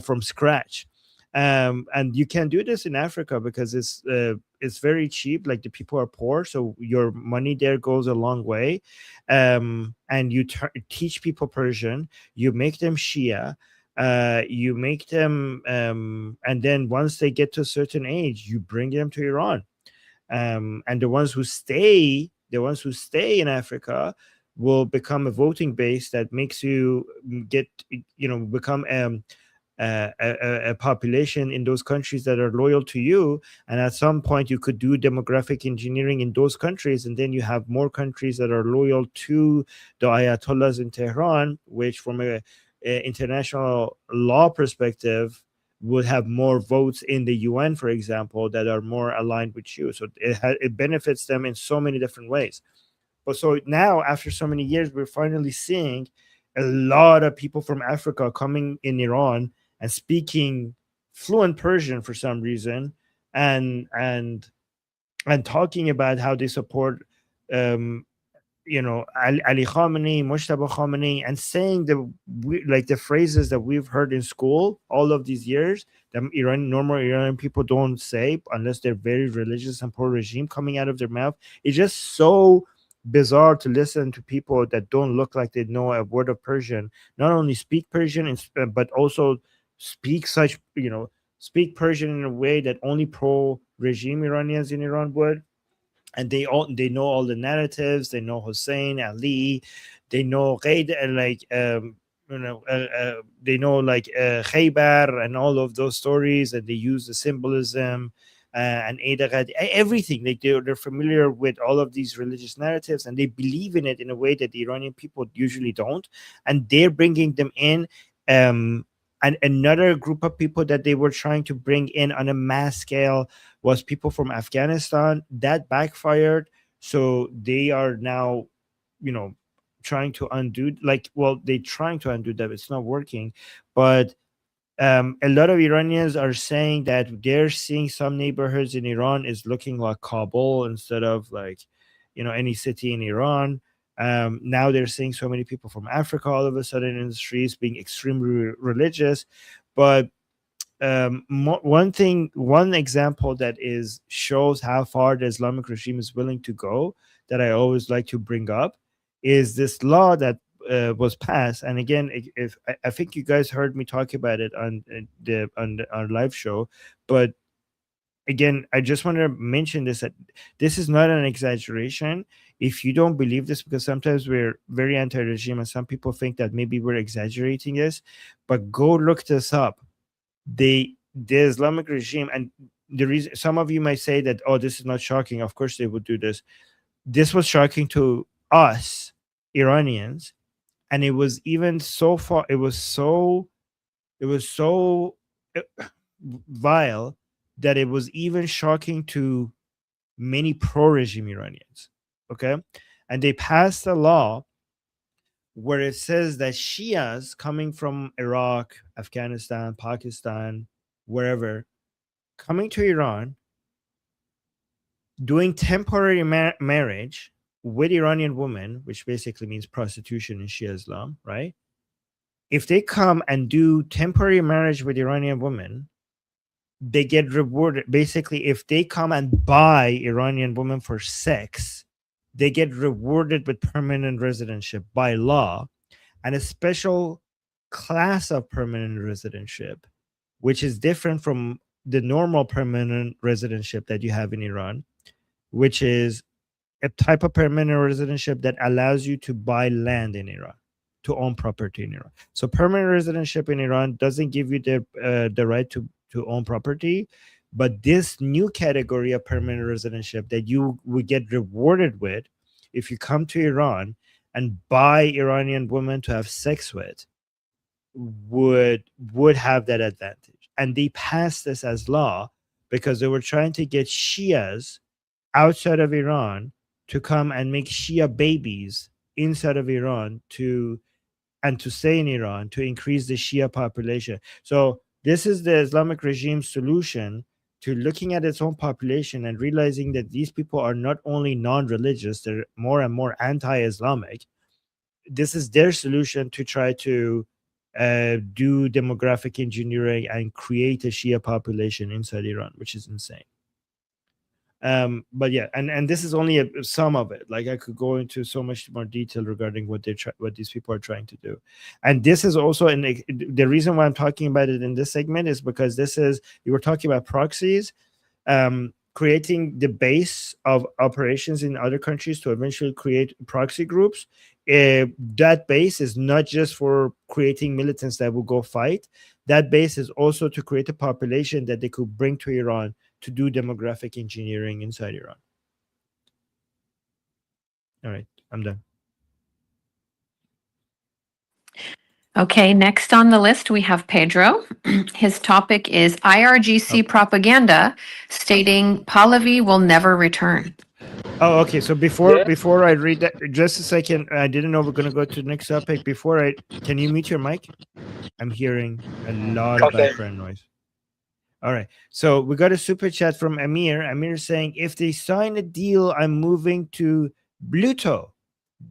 from scratch. And you can do this in Africa because it's very cheap. Like, the people are poor, so your money there goes a long way. And you teach people Persian, you make them Shia, you make them, and then once they get to a certain age, you bring them to Iran. And the ones who stay in Africa will become a voting base that makes you become a population in those countries that are loyal to you. And at some point you could do demographic engineering in those countries, and then you have more countries that are loyal to the Ayatollahs in Tehran, which from a international law perspective would have more votes in the UN, for example, that are more aligned with you. So it benefits them in so many different ways. But so now, after so many years, we're finally seeing a lot of people from Africa coming in Iran and speaking fluent Persian for some reason, and talking about how they support Ali Khamenei, Mojtaba Khamenei, and saying like the phrases that we've heard in school all of these years that normal Iranian people don't say unless they're very religious and pro-regime, coming out of their mouth. It's just so bizarre to listen to people that don't look like they know a word of Persian, not only speak Persian, but also speak speak Persian in a way that only pro-regime Iranians in Iran would. And they know all the narratives. They know Hussein, Ali, they know Ghaid, they know like Khaybar and all of those stories, and they use the symbolism and everything. They're familiar with all of these religious narratives, and they believe in it in a way that the Iranian people usually don't. And they're bringing them in. And another group of people that they were trying to bring in on a mass scale was people from Afghanistan. That backfired. So they are now, trying to undo, they're trying to undo that. It's not working. But a lot of Iranians are saying that they're seeing some neighborhoods in Iran is looking like Kabul instead of any city in Iran. Now they're seeing so many people from Africa all of a sudden in the streets being extremely religious. But one example that shows how far the Islamic regime is willing to go, that I always like to bring up, is this law that was passed. And again, if I think you guys heard me talk about it on our live show, but again, I just want to mention that this is not an exaggeration. If you don't believe this, because sometimes we're very anti-regime and some people think that maybe we're exaggerating this, but go look this up. The Islamic regime, and the reason some of you might say that, oh, this is not shocking. Of course they would do this. This was shocking to us Iranians, and it was even so far. It was so vile that it was even shocking to many pro-regime Iranians. Okay, and they passed a law where it says that Shias coming from Iraq, Afghanistan, Pakistan, wherever, coming to Iran, doing temporary marriage with Iranian women, which basically means prostitution in Shia Islam, right? If they come and do temporary marriage with Iranian women, they get rewarded. Basically, if they come and buy Iranian women for sex, they get rewarded with permanent residentship by law, and a special class of permanent residentship, which is different from the normal permanent residentship that you have in Iran, which is a type of permanent residentship that allows you to buy land in Iran, to own property in Iran. So permanent residentship in Iran doesn't give you the right to own property, but this new category of permanent residentship that you would get rewarded with if you come to Iran and buy Iranian women to have sex with would have that advantage. And they passed this as law because they were trying to get Shias outside of Iran to come and make Shia babies inside of Iran to stay in Iran to increase the Shia population. So this is the Islamic regime's solution to looking at its own population and realizing that these people are not only non-religious, they're more and more anti-Islamic. This is their solution to try to do demographic engineering and create a Shia population inside Iran, which is insane. But yeah, and this is only some of it. Like I could go into so much more detail regarding what these people are trying to do. And this is also the reason why I'm talking about it in this segment is because you were talking about proxies, creating the base of operations in other countries to eventually create proxy groups. That base is not just for creating militants that will go fight. That base is also to create a population that they could bring to Iran to do demographic engineering inside Iran. All right, I'm done. Okay, next on the list, we have Pedro. His topic is IRGC propaganda stating Pahlavi will never return. Oh, okay. So before I read that, just a second. I didn't know we're gonna go to the next topic. Can you mute your mic? I'm hearing a lot of Okay. background noise. All right. So we got a super chat from Amir. Amir saying, if they sign a deal, I'm moving to Bluto.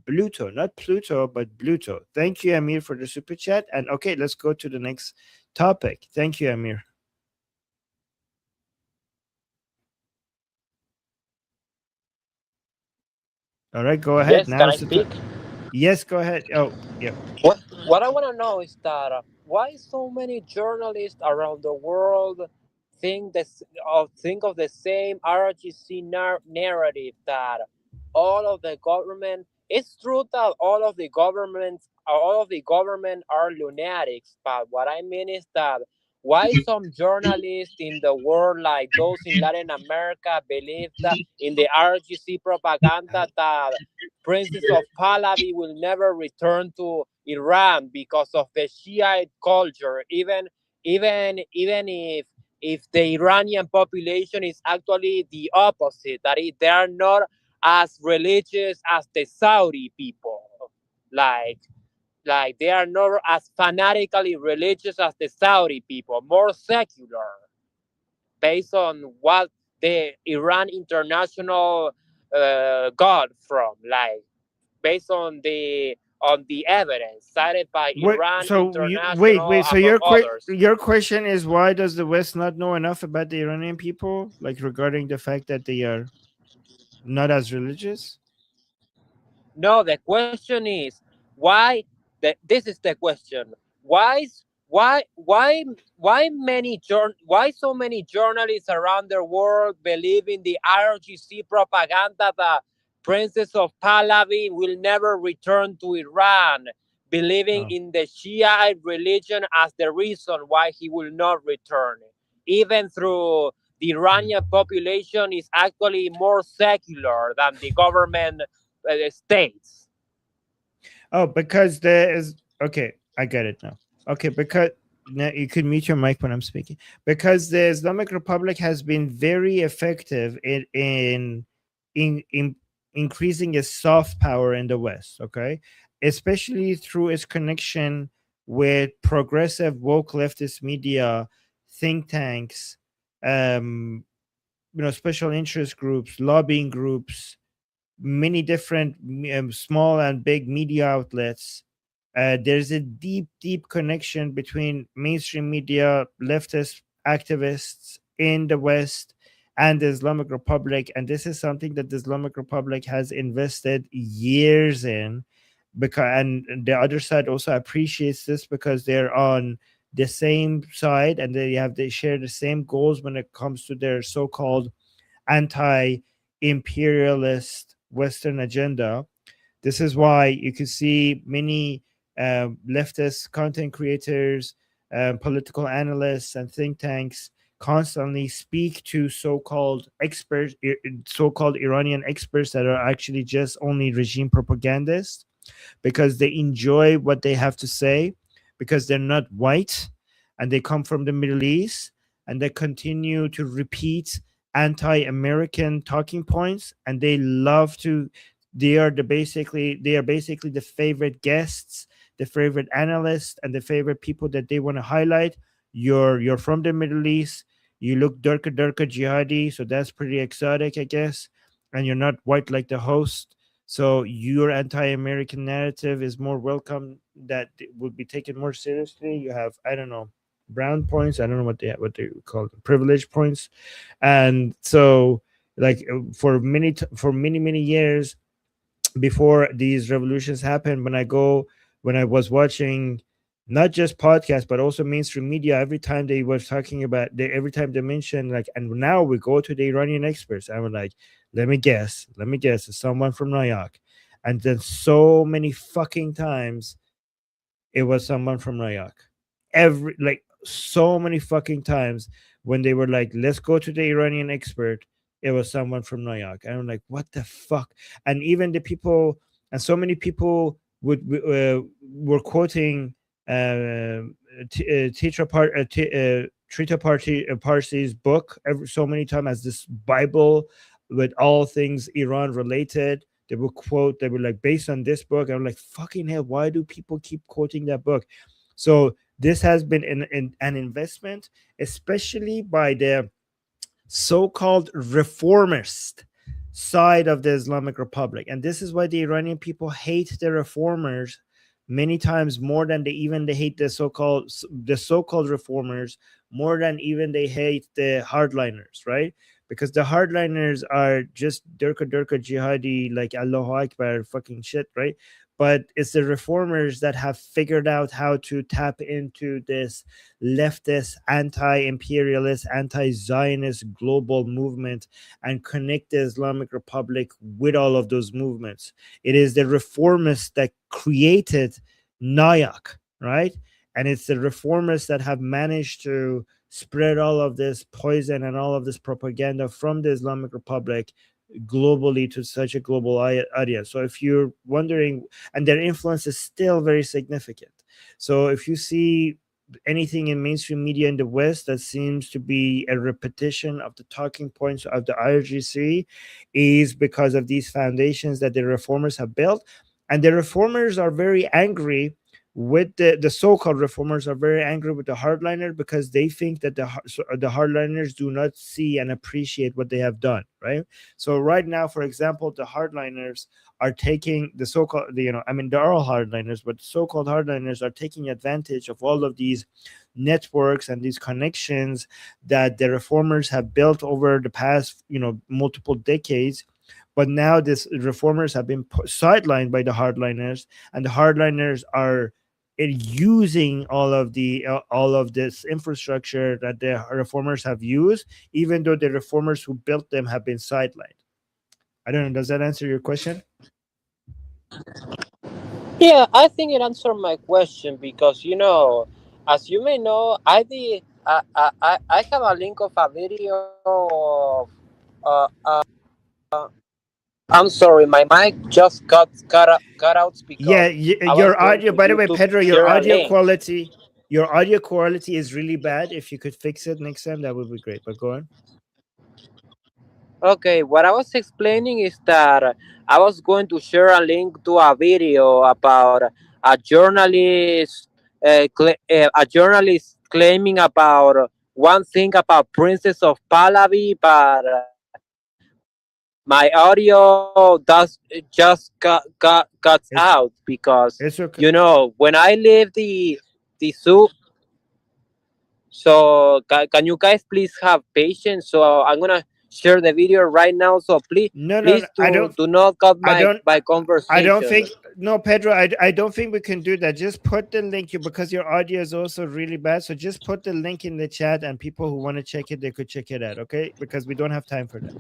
Bluto, not Pluto, but Bluto. Thank you, Amir, for the super chat. And okay, let's go to the next topic. Thank you, Amir. All right, go ahead. Yes, Now can I it's the speak? Yes, go ahead. Oh, yeah. What I want to know is that why so many journalists around the world think of the same RGC narrative that all of the government. It's true that all of the government are lunatics, but what I mean is that why some journalists in the world, like those in Latin America, believe that in the RGC propaganda that Princess of Pahlavi will never return to Iran because of the Shiite culture, even if the Iranian population is actually the opposite, that they are not as religious as the Saudi people, like they are not as fanatically religious as the Saudi people, more secular, based on what the Iran International got from, like, based on the evidence cited by Wait, Iran so International, so among others. your question is, why does the West not know enough about the Iranian people, like regarding the fact that they are not as religious? No, the question is why. This is the question. Why? Why so many journalists around the world believe in the IRGC propaganda that Princess of Pahlavi will never return to Iran, believing Oh. in the Shiite religion as the reason why he will not return, even through the Iranian population is actually more secular than the government states. Oh, because there is okay, I get it now. Okay, because now you can mute your mic when I'm speaking. Because the Islamic Republic has been very effective in increasing its soft power in the West, okay? Especially through its connection with progressive woke leftist media, think tanks, special interest groups, lobbying groups, many different small and big media outlets. There's a deep connection between mainstream media, leftist activists in the West, and the Islamic Republic. And this is something that the Islamic Republic has invested years in. And the other side also appreciates this because they're on the same side and they share the same goals when it comes to their so-called anti-imperialist Western agenda. This is why you can see many leftist content creators, political analysts, and think tanks constantly speak to so-called experts, so-called Iranian experts that are actually just only regime propagandists, because they enjoy what they have to say, because they're not white and they come from the Middle East, and they continue to repeat anti-American talking points, and they love to. They are basically the favorite guests, the favorite analysts, and the favorite people that they want to highlight. You're from the Middle East. You look darker jihadi, so that's pretty exotic, I guess. And you're not white like the host, so your anti-American narrative is more welcome. That would be taken more seriously. You have, I don't know, brown points. I don't know what they call them, privilege points. And so, like, for many years before these revolutions happened, when I was watching not just podcasts but also mainstream media, every time they were talking about every time they mentioned, like, and now we go to the Iranian experts, I was like, let me guess, it's someone from New York. And then so many fucking times it was someone from New York. So many fucking times when they were like, let's go to the Iranian expert, it was someone from New York. And I'm like, what the fuck? And even the people, and so many people were quoting Trita Parsi's book so many times as this Bible with all things Iran related. They will quote, they were like, based on this book. I'm like, fucking hell, why do people keep quoting that book? So this has been an investment, especially by the so-called reformist side of the Islamic Republic. And this is why the Iranian people hate the reformers many times more than they hate the so-called reformers more than even they hate the hardliners, right? Because the hardliners are just durka jihadi, like Allahu Akbar fucking shit, right? But it's the reformers that have figured out how to tap into this leftist, anti-imperialist, anti-Zionist global movement and connect the Islamic Republic with all of those movements. It is the reformists that created Nayak, right? And it's the reformers that have managed to spread all of this poison and all of this propaganda from the Islamic Republic globally to such a global audience. So if you're wondering, and their influence is still very significant. So if you see anything in mainstream media in the West that seems to be a repetition of the talking points of the IRGC, is because of these foundations that the reformers have built. And the reformers are very angry with the so-called reformers are very angry with the hardliner because they think that the hardliners do not see and appreciate what they have done, right? So right now, for example, the hardliners are taking the so-called, they're all hardliners, but so-called hardliners are taking advantage of all of these networks and these connections that the reformers have built over the past, multiple decades. But now these reformers have been sidelined by the hardliners, and the hardliners are using all of this infrastructure that the reformers have used, even though the reformers who built them have been sidelined. I don't know. Does that answer your question? Yeah, I think it answered my question because as you may know, I have a link of a video of I'm sorry, my mic just cut out Yeah, because I was your going audio. to By the way, YouTube Pedro, to share a link. your audio quality is really bad. If you could fix it next time, that would be great. But go on. Okay, what I was explaining is that I was going to share a link to a video about a journalist claiming about one thing about Princess of Pahlavi, but my audio does just got out because It's okay. when I leave the zoo. So can you guys please have patience? So I'm gonna share the video right now. So please No, please I don't. do not cut I don't. my I don't conversation. think. No, Pedro. I don't think we can do that. Just put the link here because your audio is also really bad. So just put the link in the chat, and people who want to check it, they could check it out. Okay? Because we don't have time for that.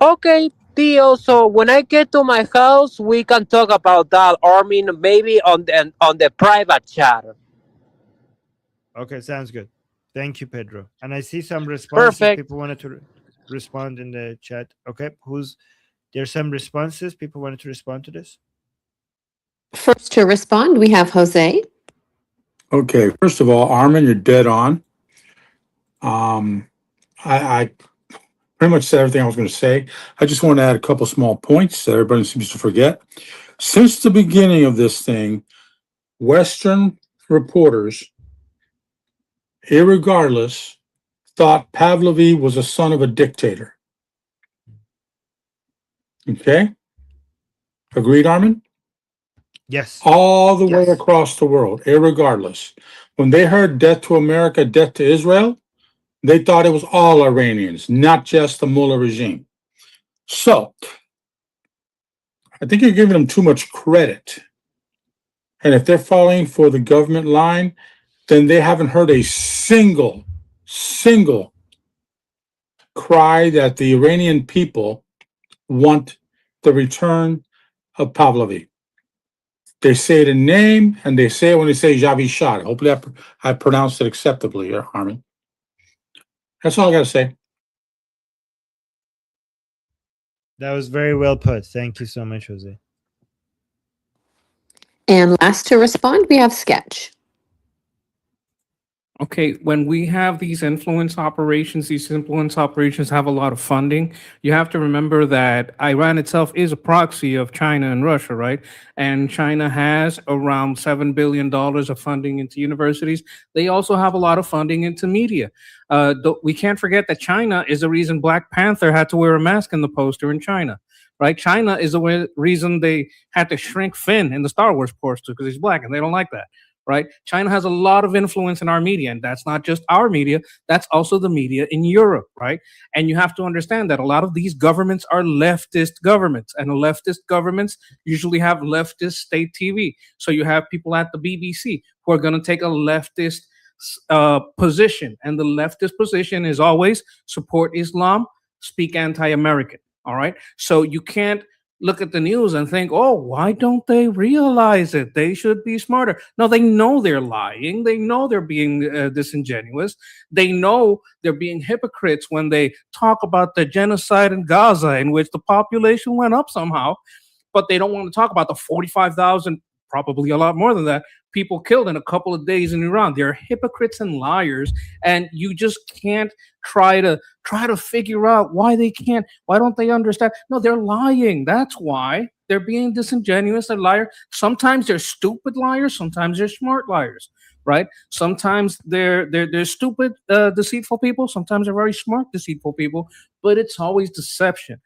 Okay, Theo. So when I get to my house, we can talk about that. Or I mean, maybe on the private chat. Okay, sounds good. Thank you, Pedro. And I see some responses. Perfect. People wanted to respond in the chat. Okay, there's some responses. People wanted to respond to this. First to respond, we have Jose. Okay, first of all, Armin, you're dead on. I pretty much said everything I was going to say. I just want to add a couple small points that everybody seems to forget. Since the beginning of this thing, Western reporters, irregardless, thought Pahlavi was a son of a dictator. Okay? Agreed, Armin? Yes. All the way across the world, irregardless. When they heard death to America, death to Israel, they thought it was all Iranians, not just the Mullah regime. So, I think you're giving them too much credit. And if they're falling for the government line, then they haven't heard a single cry that the Iranian people want the return of Pahlavi. They say the name, and they say it when they say Javi Shah. Hopefully I pronounced it acceptably here, Armin. That's all I got to say. That was very well put. Thank you so much, Jose. And last to respond, we have Sketch. Okay, when we have these influence operations have a lot of funding. You have to remember that Iran itself is a proxy of China and Russia, right? And China has around $7 billion of funding into universities. They also have a lot of funding into media. We can't forget that China is the reason Black Panther had to wear a mask in the poster in China, right? China is the reason they had to shrink Finn in the Star Wars poster because he's Black and they don't like that. Right? China has a lot of influence in our media, and that's not just our media, that's also the media in Europe, right? And you have to understand that a lot of these governments are leftist governments, and leftist governments usually have leftist state TV. So you have people at the BBC who are going to take a leftist position, and the leftist position is always support Islam, speak anti-American, all right? So you can't look at the news and think, oh, why don't they realize it? They should be smarter. No, they know they're lying. They know they're being disingenuous. They know they're being hypocrites when they talk about the genocide in Gaza, in which the population went up somehow, but they don't want to talk about the 45,000, probably a lot more than that, people killed in a couple of days in Iran. They're hypocrites and liars, and you just can't try to figure out why don't they understand? No, they're lying. That's why they're being disingenuous. They're liars. Sometimes they're stupid liars. Sometimes they're smart liars, right? Sometimes they're stupid, deceitful people. Sometimes they're very smart, deceitful people. But it's always deception.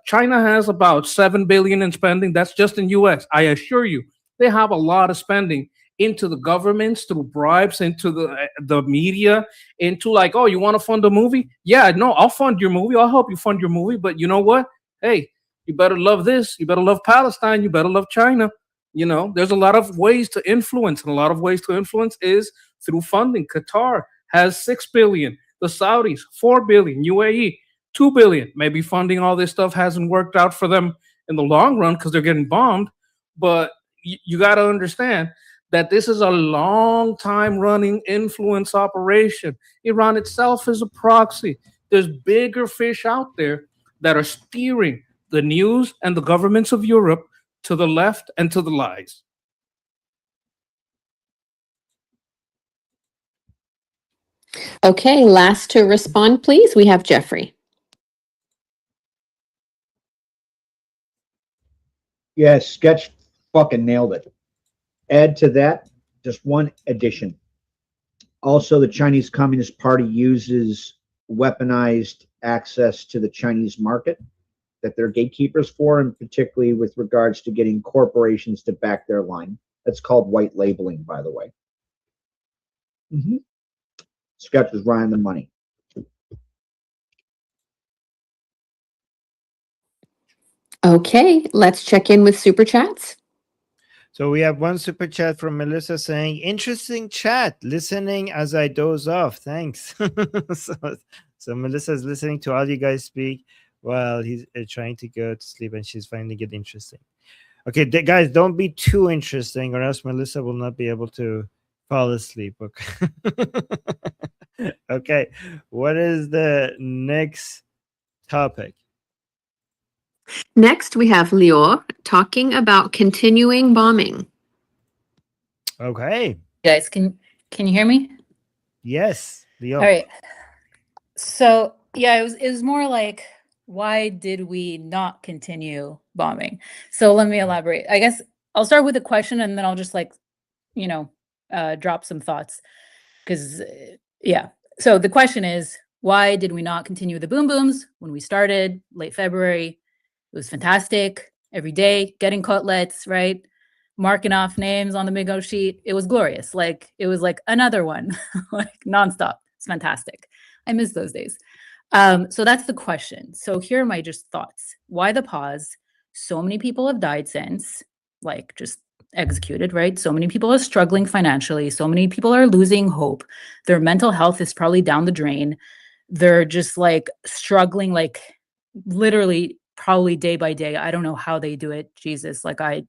China has about $7 billion in spending. That's just in U.S. I assure you, they have a lot of spending into the governments, through bribes, into the media, into like, oh, you want to fund a movie? Yeah, no, I'll fund your movie. I'll help you fund your movie. But you know what? Hey, you better love this. You better love Palestine. You better love China. You know, there's a lot of ways to influence, and a lot of ways to influence is through funding. Qatar has $6 billion. The Saudis, $4 billion. UAE, $2 billion. Maybe funding all this stuff hasn't worked out for them in the long run because they're getting bombed. But you got to understand that this is a long time running influence operation. Iran itself is a proxy. There's bigger fish out there that are steering the news and the governments of Europe to the left and to the lies. Okay, last to respond, please. We have Jeffrey. Yes, Sketch fucking nailed it. Add to that just one addition. Also, the Chinese Communist Party uses weaponized access to the Chinese market that they're gatekeepers for, and particularly with regards to getting corporations to back their line. That's called white labeling, by the way. Sketch was right on the money. Okay, let's check in with Super Chats. So we have one super chat from Melissa saying, interesting chat, listening as I doze off. Thanks. so Melissa's listening to all you guys speak while he's trying to go to sleep, and she's finding it interesting. Okay, guys, don't be too interesting or else Melissa will not be able to fall asleep. Okay. Okay, what is the next topic? Next, we have Lior talking about continuing bombing. Okay. Guys, can you hear me? Yes, Lior. All right. So yeah, it was more like, why did we not continue bombing? So let me elaborate. I guess I'll start with a question and then I'll just drop some thoughts. Because yeah. So the question is, why did we not continue the boom booms when we started late February? It was fantastic. Every day, getting cutlets, right? Marking off names on the Migo sheet. It was glorious. It was like another one, like nonstop. It's fantastic. I miss those days. So that's the question. So here are my just thoughts. Why the pause? So many people have died since, just executed, right? So many people are struggling financially. So many people are losing hope. Their mental health is probably down the drain. They're just struggling, literally probably day by day. I don't know how they do it. Jesus. I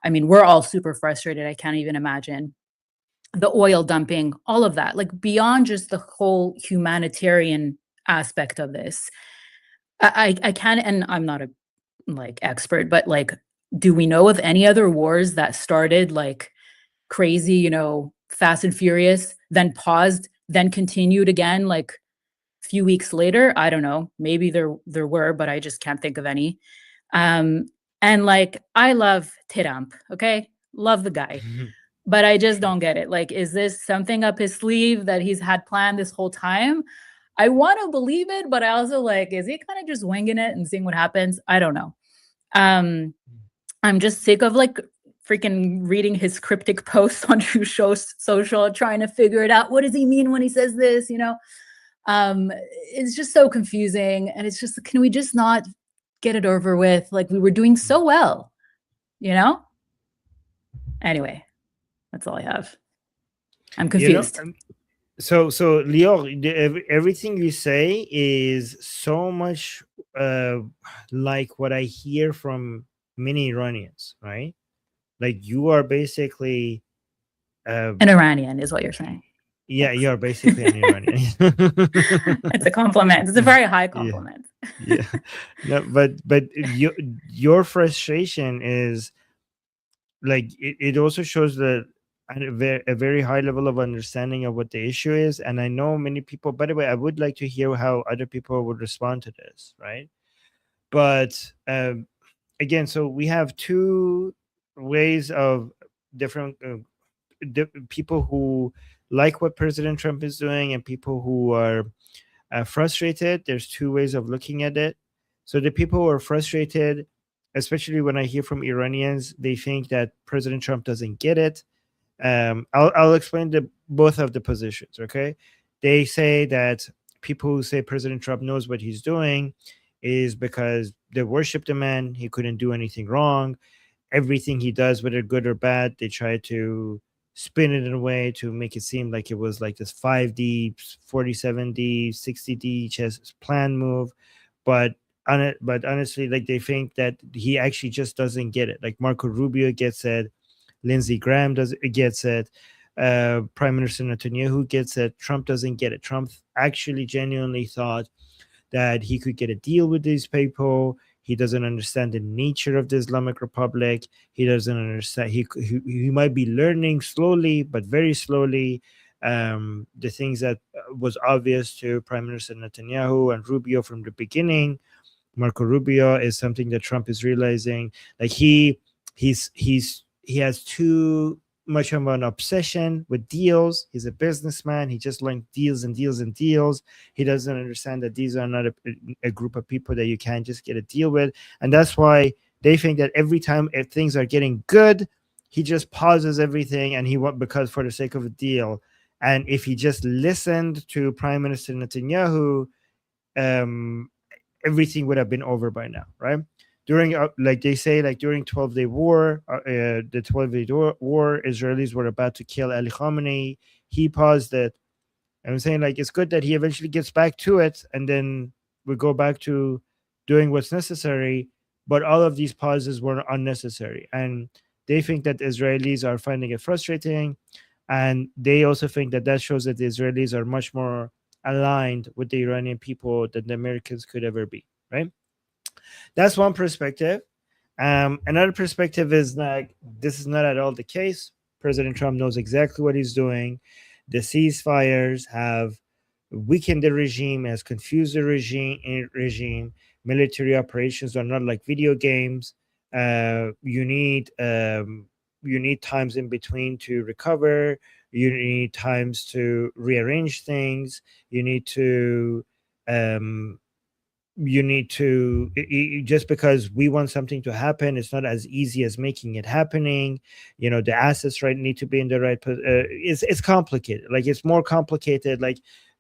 mean, we're all super frustrated. I can't even imagine the oil dumping, all of that, beyond just the whole humanitarian aspect of this. I can, and I'm not a expert, but do we know of any other wars that started like crazy, you know, fast and furious, then paused, then continued again like a few weeks later? I don't know. Maybe there were, but I just can't think of any. And like, I love Tiramp, okay? Love the guy. But I just don't get it. Like, is this something up his sleeve that he's had planned this whole time? I want to believe it, but I also like, is he kind of just winging it and seeing what happens? I don't know. I'm just sick of like freaking reading his cryptic posts on True Show Social, trying to figure it out. What does he mean when he says this? You know, it's just so confusing. And it's just, can we just not get it over with? Like, we were doing so well, you know? Anyway, that's all I have. I'm confused. You know, so Lior, everything you say is so much like what I hear from many Iranians, right? Like, you are basically an Iranian is what you're saying. Yeah, you're basically an Iranian. It's a compliment. It's a very high compliment. Yeah. No, but your frustration is like, it also shows that a very high level of understanding of what the issue is. And I know many people, by the way, I would like to hear how other people would respond to this, right? But again, so we have two ways of different people who like what President Trump is doing and people who are frustrated. There's two ways of looking at it. So the people who are frustrated, especially when I hear from Iranians, they think that President Trump doesn't get it. I'll explain both of the positions, okay? They say that people who say President Trump knows what he's doing is because they worship the man. He couldn't do anything wrong. Everything he does, whether good or bad, they try to spin it in a way to make it seem like it was like this 5D, 47D, 60D chess plan move. But honestly, like, they think that he actually just doesn't get it. Like, Marco Rubio gets it, Lindsey Graham gets it, Prime Minister Netanyahu gets it. Trump doesn't get it. Trump actually genuinely thought that he could get a deal with these people. He doesn't understand the nature of the Islamic Republic. He doesn't understand. He might be learning slowly, but very slowly, the things that was obvious to Prime Minister Netanyahu and Rubio from the beginning. Marco Rubio is something that Trump is realizing. Like, he has too much of an obsession with deals. He's a businessman. He just learned deals and deals and deals. He doesn't understand that these are not a group of people that you can't just get a deal with. And that's why they think that every time if things are getting good, he just pauses everything and he won't, because for the sake of a deal. And if he just listened to Prime Minister Netanyahu, everything would have been over by now, right? During, like they say, like during 12-day war, the 12-day war, Israelis were about to kill Ali Khamenei. He paused it. I'm saying, like, it's good that he eventually gets back to it, and then we go back to doing what's necessary. But all of these pauses were unnecessary, and they think that the Israelis are finding it frustrating, and they also think that that shows that the Israelis are much more aligned with the Iranian people than the Americans could ever be, right? That's one perspective. Another perspective is like, this is not at all the case. President Trump knows exactly what he's doing. The ceasefires have weakened the regime, has confused the regime. Military operations are not like video games. You need times in between to recover. You need times to rearrange things. You need to just because we want something to happen, it's not as easy as making it happening. You know, the assets need to be in the right it's complicated. Like, it's more complicated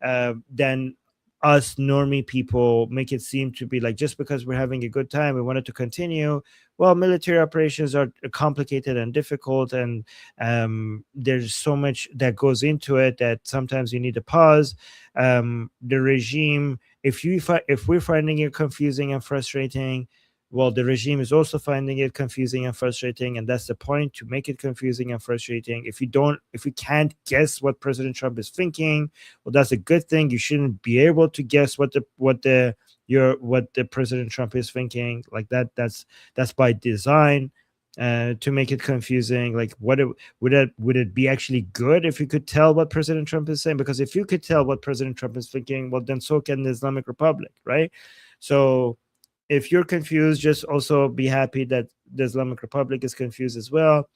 than us normie people make it seem to be. Like, just because we're having a good time, we want it to continue. Well, military operations are complicated and difficult, and there's so much that goes into it that sometimes you need to pause. The regime, if we're finding it confusing and frustrating, well, the regime is also finding it confusing and frustrating, and that's the point, to make it confusing and frustrating. If you can't guess what President Trump is thinking, well, that's a good thing. You shouldn't be able to guess what the President Trump is thinking. Like, that's by design. to make it confusing. Like, would it be actually good if you could tell what President Trump is saying? Because if you could tell what President Trump is thinking, well, then so can the Islamic Republic, right? So if you're confused, just also be happy that the Islamic Republic is confused as well.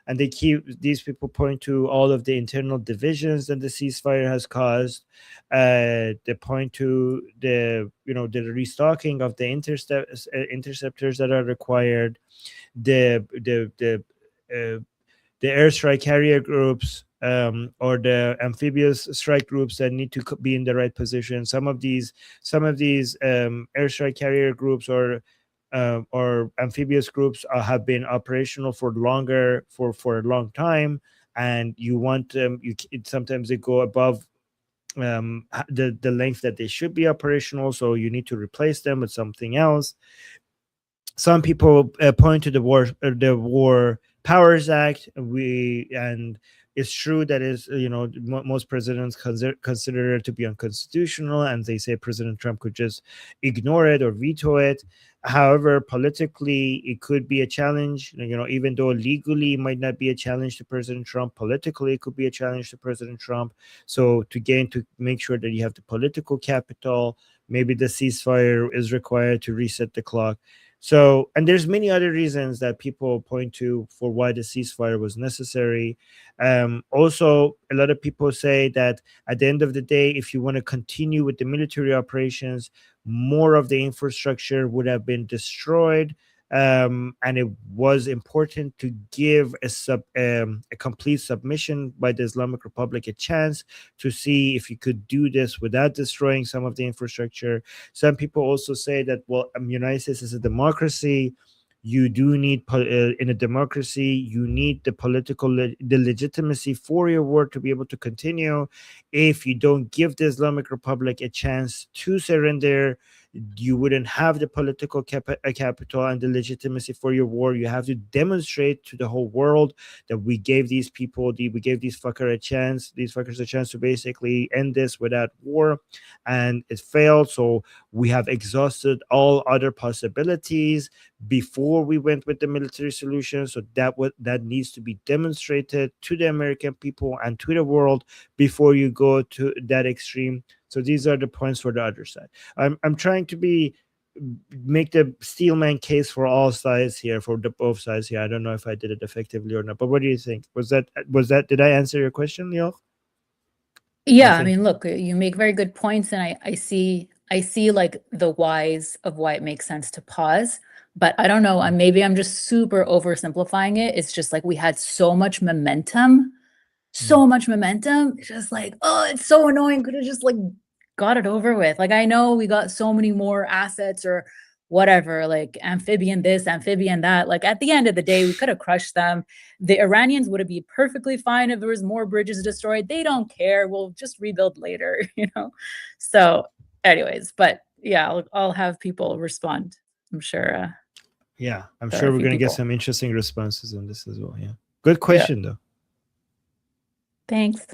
And these people point to all of the internal divisions that the ceasefire has caused. They point to the restocking of the interceptors that are required, the airstrike carrier groups, or the amphibious strike groups that need to be in the right position. Some of these airstrike carrier groups or amphibious groups have been operational for a long time, and you want them. Sometimes they go above the length that they should be operational, so you need to replace them with something else. Some people point to the War Powers Act. And it's true that most presidents consider it to be unconstitutional, and they say President Trump could just ignore it or veto it. However, politically, it could be a challenge. Even though legally it might not be a challenge to President Trump, politically it could be a challenge to President Trump. So to make sure that you have the political capital, maybe the ceasefire is required to reset the clock. So, and there's many other reasons that people point to for why the ceasefire was necessary. Also, a lot of people say that at the end of the day, if you want to continue with the military operations, more of the infrastructure would have been destroyed. And it was important to give a complete submission by the Islamic Republic a chance to see if you could do this without destroying some of the infrastructure. Some people also say that, well, United States is a democracy. You do need, in a democracy, you need the legitimacy for your war to be able to continue. If you don't give the Islamic Republic a chance to surrender, you wouldn't have the political capital and the legitimacy for your war. You have to demonstrate to the whole world that we gave these fuckers a chance to basically end this without war, and it failed. So we have exhausted all other possibilities before we went with the military solution. So that needs to be demonstrated to the American people and to the world before you go to that extreme. So these are the points for the other side. I'm trying to make the steelman case for all sides here, for both sides here. I don't know if I did it effectively or not, but what do you think? Did I answer your question, Leo? Yeah, I mean, look, you make very good points, and I see like the whys of why it makes sense to pause. But I don't know, maybe I'm just super oversimplifying it. It's just like we had so much momentum. It's just like, oh, it's so annoying. Could have just like got it over with. Like, I know we got so many more assets or whatever, like amphibian this, amphibian that. Like, at the end of the day, we could have crushed them. The Iranians would have been perfectly fine if there was more bridges destroyed. They don't care. We'll just rebuild later, So anyways, but yeah, I'll have people respond, I'm sure. Yeah, I'm sure we're going to get some interesting responses on this as well. Yeah. Good question, though. Thanks.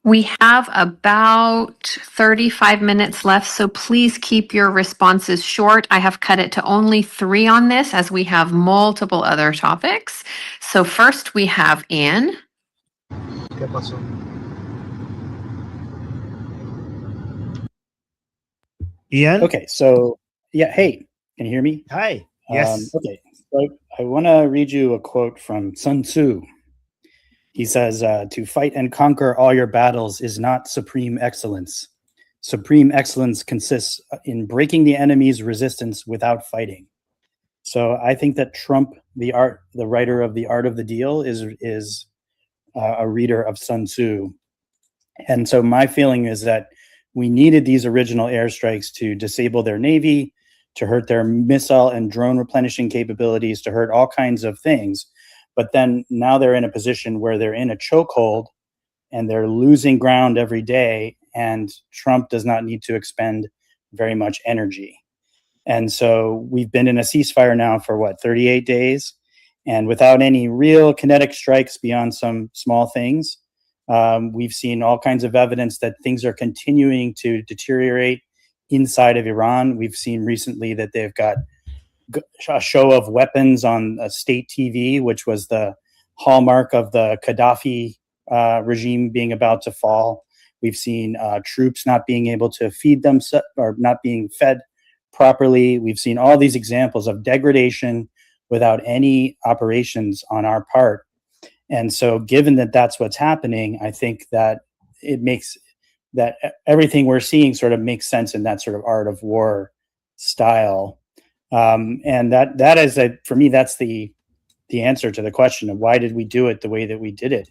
We have about 35 minutes left, so please keep your responses short. I have cut it to only 3 on this as we have multiple other topics. So first we have Ian. ¿Qué pasó? Ian? Okay, so yeah, hey, can you hear me? Hi. Yes. Okay, so I want to read you a quote from Sun Tzu. He says, to fight and conquer all your battles is not supreme excellence. Supreme excellence consists in breaking the enemy's resistance without fighting. So I think that Trump, the writer of The Art of the Deal, is a reader of Sun Tzu. And so my feeling is that we needed these original airstrikes to disable their navy, to hurt their missile and drone replenishing capabilities, to hurt all kinds of things. But then now they're in a position where they're in a chokehold and they're losing ground every day, and Trump does not need to expend very much energy. And so we've been in a ceasefire now for 38 days, and without any real kinetic strikes beyond some small things. We've seen all kinds of evidence that things are continuing to deteriorate inside of Iran. We've seen recently that they've got a show of weapons on state TV, which was the hallmark of the Gaddafi regime being about to fall. We've seen troops not being able to feed them or not being fed properly. We've seen all these examples of degradation without any operations on our part. And so given that that's what's happening, I think that it makes that everything we're seeing sort of makes sense in that sort of art of war style. And that is for me, that's the answer to the question of why did we do it the way that we did it.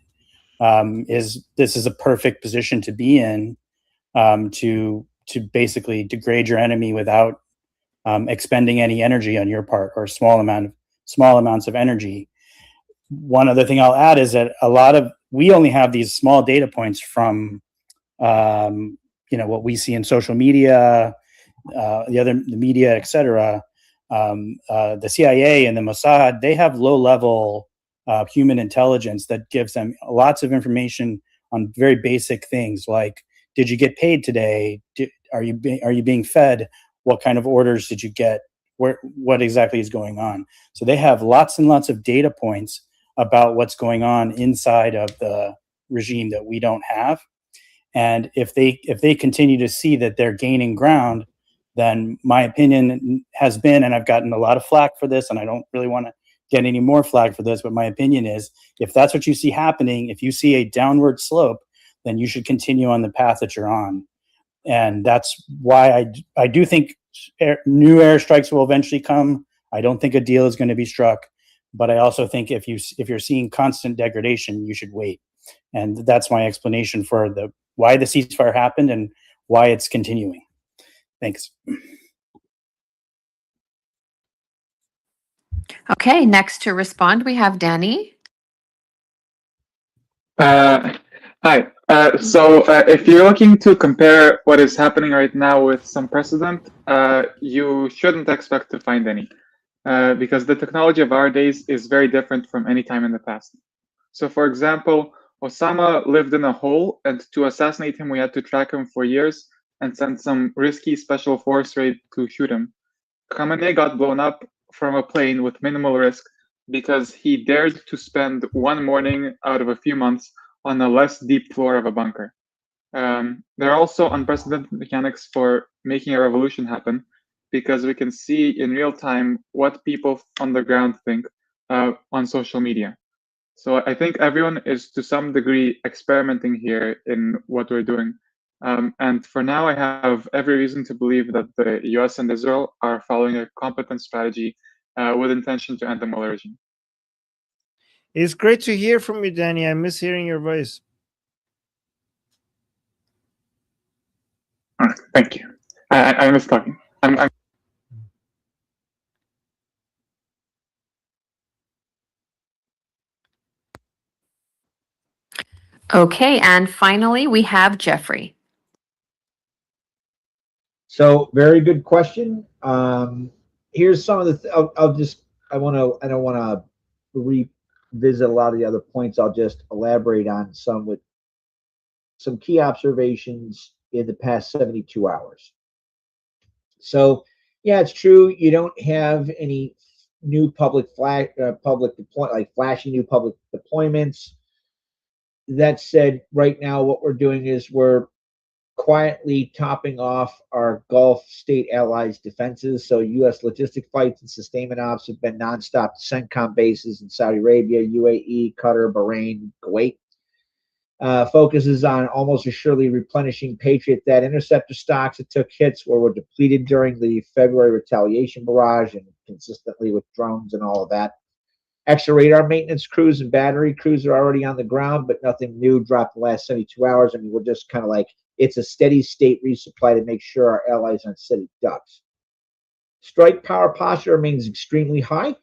This is a perfect position to be in, to basically degrade your enemy without expending any energy on your part, or small amounts of energy. One other thing I'll add is that we only have these small data points from what we see in social media, the media, etc. The CIA and the Mossad, they have low-level human intelligence that gives them lots of information on very basic things like, did you get paid today? Are you being fed? What kind of orders did you get? What exactly is going on? So they have lots and lots of data points about what's going on inside of the regime that we don't have. And if they continue to see that they're gaining ground, then my opinion has been, and I've gotten a lot of flack for this, and I don't really want to get any more flack for this, but my opinion is, if that's what you see happening, if you see a downward slope, then you should continue on the path that you're on. And that's why I do think new airstrikes will eventually come. I don't think a deal is going to be struck, but I also think if you're seeing constant degradation, you should wait. And that's my explanation for why the ceasefire happened and why it's continuing. Thanks. Okay, next to respond, we have Danny. Hi. So if you're looking to compare what is happening right now with some precedent, you shouldn't expect to find any, because the technology of our days is very different from any time in the past. So for example, Osama lived in a hole, and to assassinate him, we had to track him for years and send some risky special force raid to shoot him. Khamenei got blown up from a plane with minimal risk because he dared to spend one morning out of a few months on a less deep floor of a bunker. There are also unprecedented mechanics for making a revolution happen, because we can see in real time what people on the ground think on social media. So I think everyone is to some degree experimenting here in what we're doing. And for now, I have every reason to believe that the US and Israel are following a competent strategy with intention to end the Mullah regime. It's great to hear from you, Danny. I miss hearing your voice. All right, thank you. I miss talking. I'm Okay, and finally, we have Jeffrey. So very good question. Here's some of the. I don't want to revisit a lot of the other points. I'll just elaborate on some with some key observations in the past 72 hours. So, yeah, it's true. You don't have any new flashy new public deployments. That said, right now what we're doing is we're quietly topping off our Gulf state allies' defenses. So U.S. logistic flights and sustainment ops have been nonstop to CENTCOM bases in Saudi Arabia, UAE, Qatar, Bahrain, Kuwait. Focuses on almost assuredly replenishing Patriot that interceptor stocks that took hits or were depleted during the February retaliation barrage, and consistently with drones and all of that. Extra radar maintenance crews and battery crews are already on the ground, but nothing new dropped in the last 72 hours. I mean, we're just kind of like, it's a steady state resupply to make sure our allies aren't steady ducks. Strike power posture remains extremely high.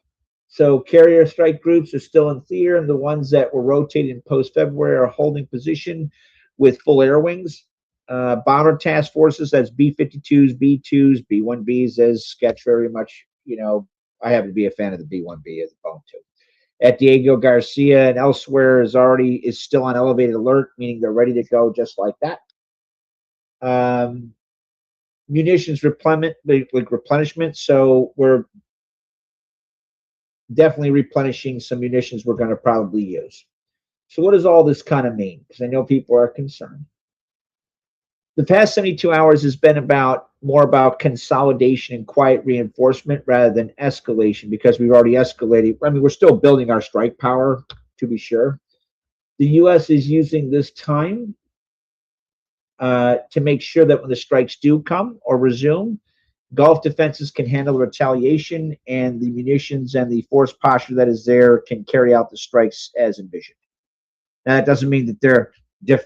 So carrier strike groups are still in theater, and the ones that were rotated in post-February are holding position with full air wings. Bomber task forces, that's B-52s, B-2s, B-1Bs, as sketch very much, I happen to be a fan of the B-1B as a bone too. At Diego Garcia and elsewhere is still on elevated alert, meaning they're ready to go just like that. Munitions replenishment. So we're definitely replenishing some munitions we're going to probably use. So what does all this kind of mean? Because I know people are concerned. The past 72 hours has been more about consolidation and quiet reinforcement rather than escalation, because we've already escalated. I mean, we're still building our strike power, to be sure. The U.S. is using this time to make sure that when the strikes do come or resume, Gulf defenses can handle retaliation, and the munitions and the force posture that is there can carry out the strikes as envisioned. Now, that doesn't mean that they're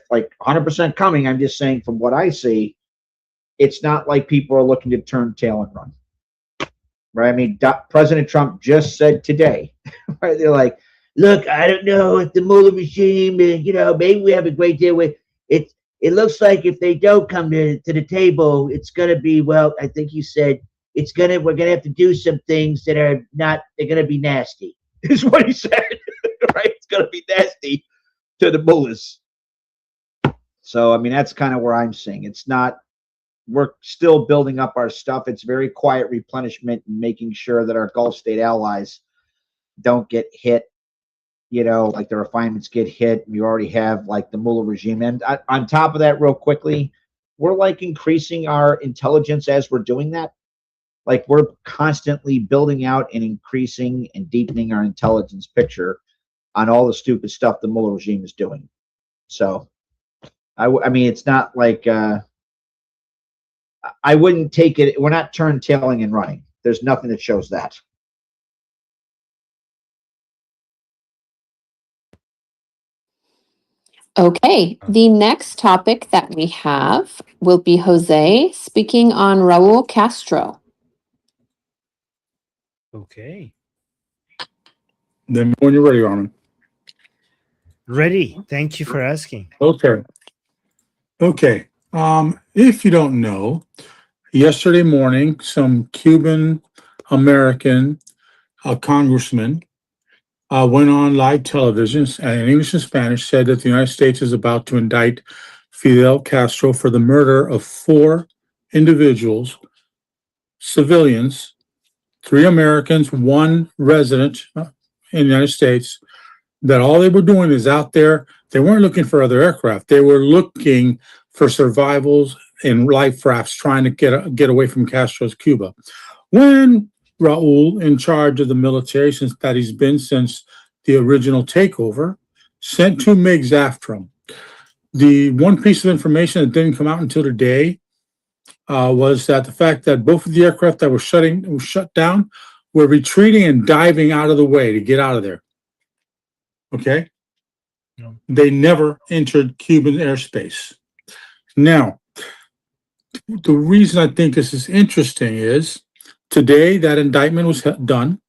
like 100% coming. I'm just saying, from what I see, it's not like people are looking to turn tail and run. Right? I mean, President Trump just said today, right? They're like, look, I don't know if the Mueller regime, maybe we have a great deal with it. It looks like if they don't come to the table, it's going to be, well, I think you said we're going to have to do some things that are not, they're going to be nasty, is what he said, right? It's going to be nasty to the Mullahs. So, I mean, that's kind of where I'm seeing. It's not, we're still building up our stuff. It's very quiet replenishment and making sure that our Gulf state allies don't get hit, like the refinements get hit. We already have like the Mueller regime. And on top of that, real quickly, we're like increasing our intelligence as we're doing that. Like we're constantly building out and increasing and deepening our intelligence picture on all the stupid stuff the Mueller regime is doing. So, I mean, it's not like I wouldn't take it. We're not turn-tailing and running. There's nothing that shows that. Okay, the next topic that we have will be Jose speaking on Raul Castro. Okay. Then when you're ready, Armin. Ready. Thank you for asking. Okay. Okay. If you don't know, yesterday morning, some Cuban American congressman went on live television in English and Spanish, said that the United States is about to indict Fidel Castro for the murder of 4 individuals, civilians, 3 Americans, 1 resident in the United States, that all they were doing is out there. They weren't looking for other aircraft. They were looking for survivals in life rafts, trying to get away from Castro's Cuba. When Raul, in charge of the military since that he's been since the original takeover, sent 2 MiGs after him. The one piece of information that didn't come out until today was that the fact that both of the aircraft that were shut down were retreating and diving out of the way to get out of there. Okay? No. They never entered Cuban airspace. Now, the reason I think this is interesting is today that indictment was done.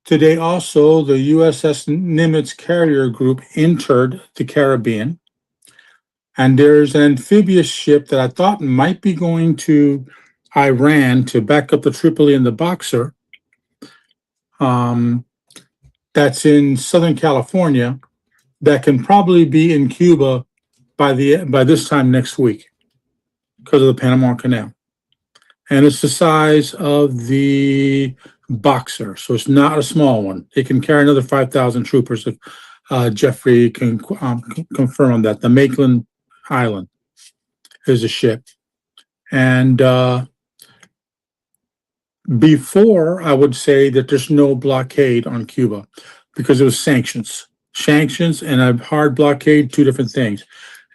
Today also the USS Nimitz carrier group entered the Caribbean. And there's an amphibious ship that I thought might be going to Iran to back up the Tripoli and the Boxer. That's in Southern California, that can probably be in Cuba by this time next week because of the Panama Canal. And it's the size of the Boxer, so it's not a small one. It can carry another 5,000 troopers if Jeffrey can confirm on that. The Maitland Island is a ship. And before, I would say that there's no blockade on Cuba because it was sanctions. Sanctions and a hard blockade, 2 different things.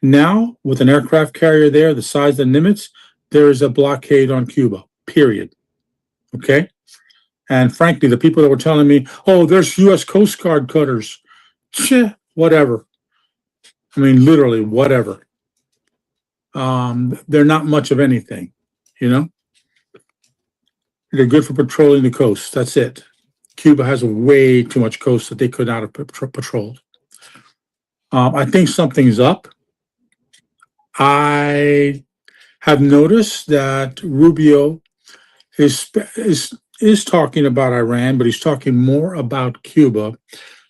Now, with an aircraft carrier there, the size of Nimitz, there is a blockade on Cuba, period. Okay? And frankly, the people that were telling me, oh, there's U.S. Coast Guard cutters, whatever. I mean, literally, whatever. They're not much of anything, They're good for patrolling the coast. That's it. Cuba has way too much coast that they could not have patrolled. I think something's up. I have noticed that Rubio is talking about Iran, but he's talking more about Cuba.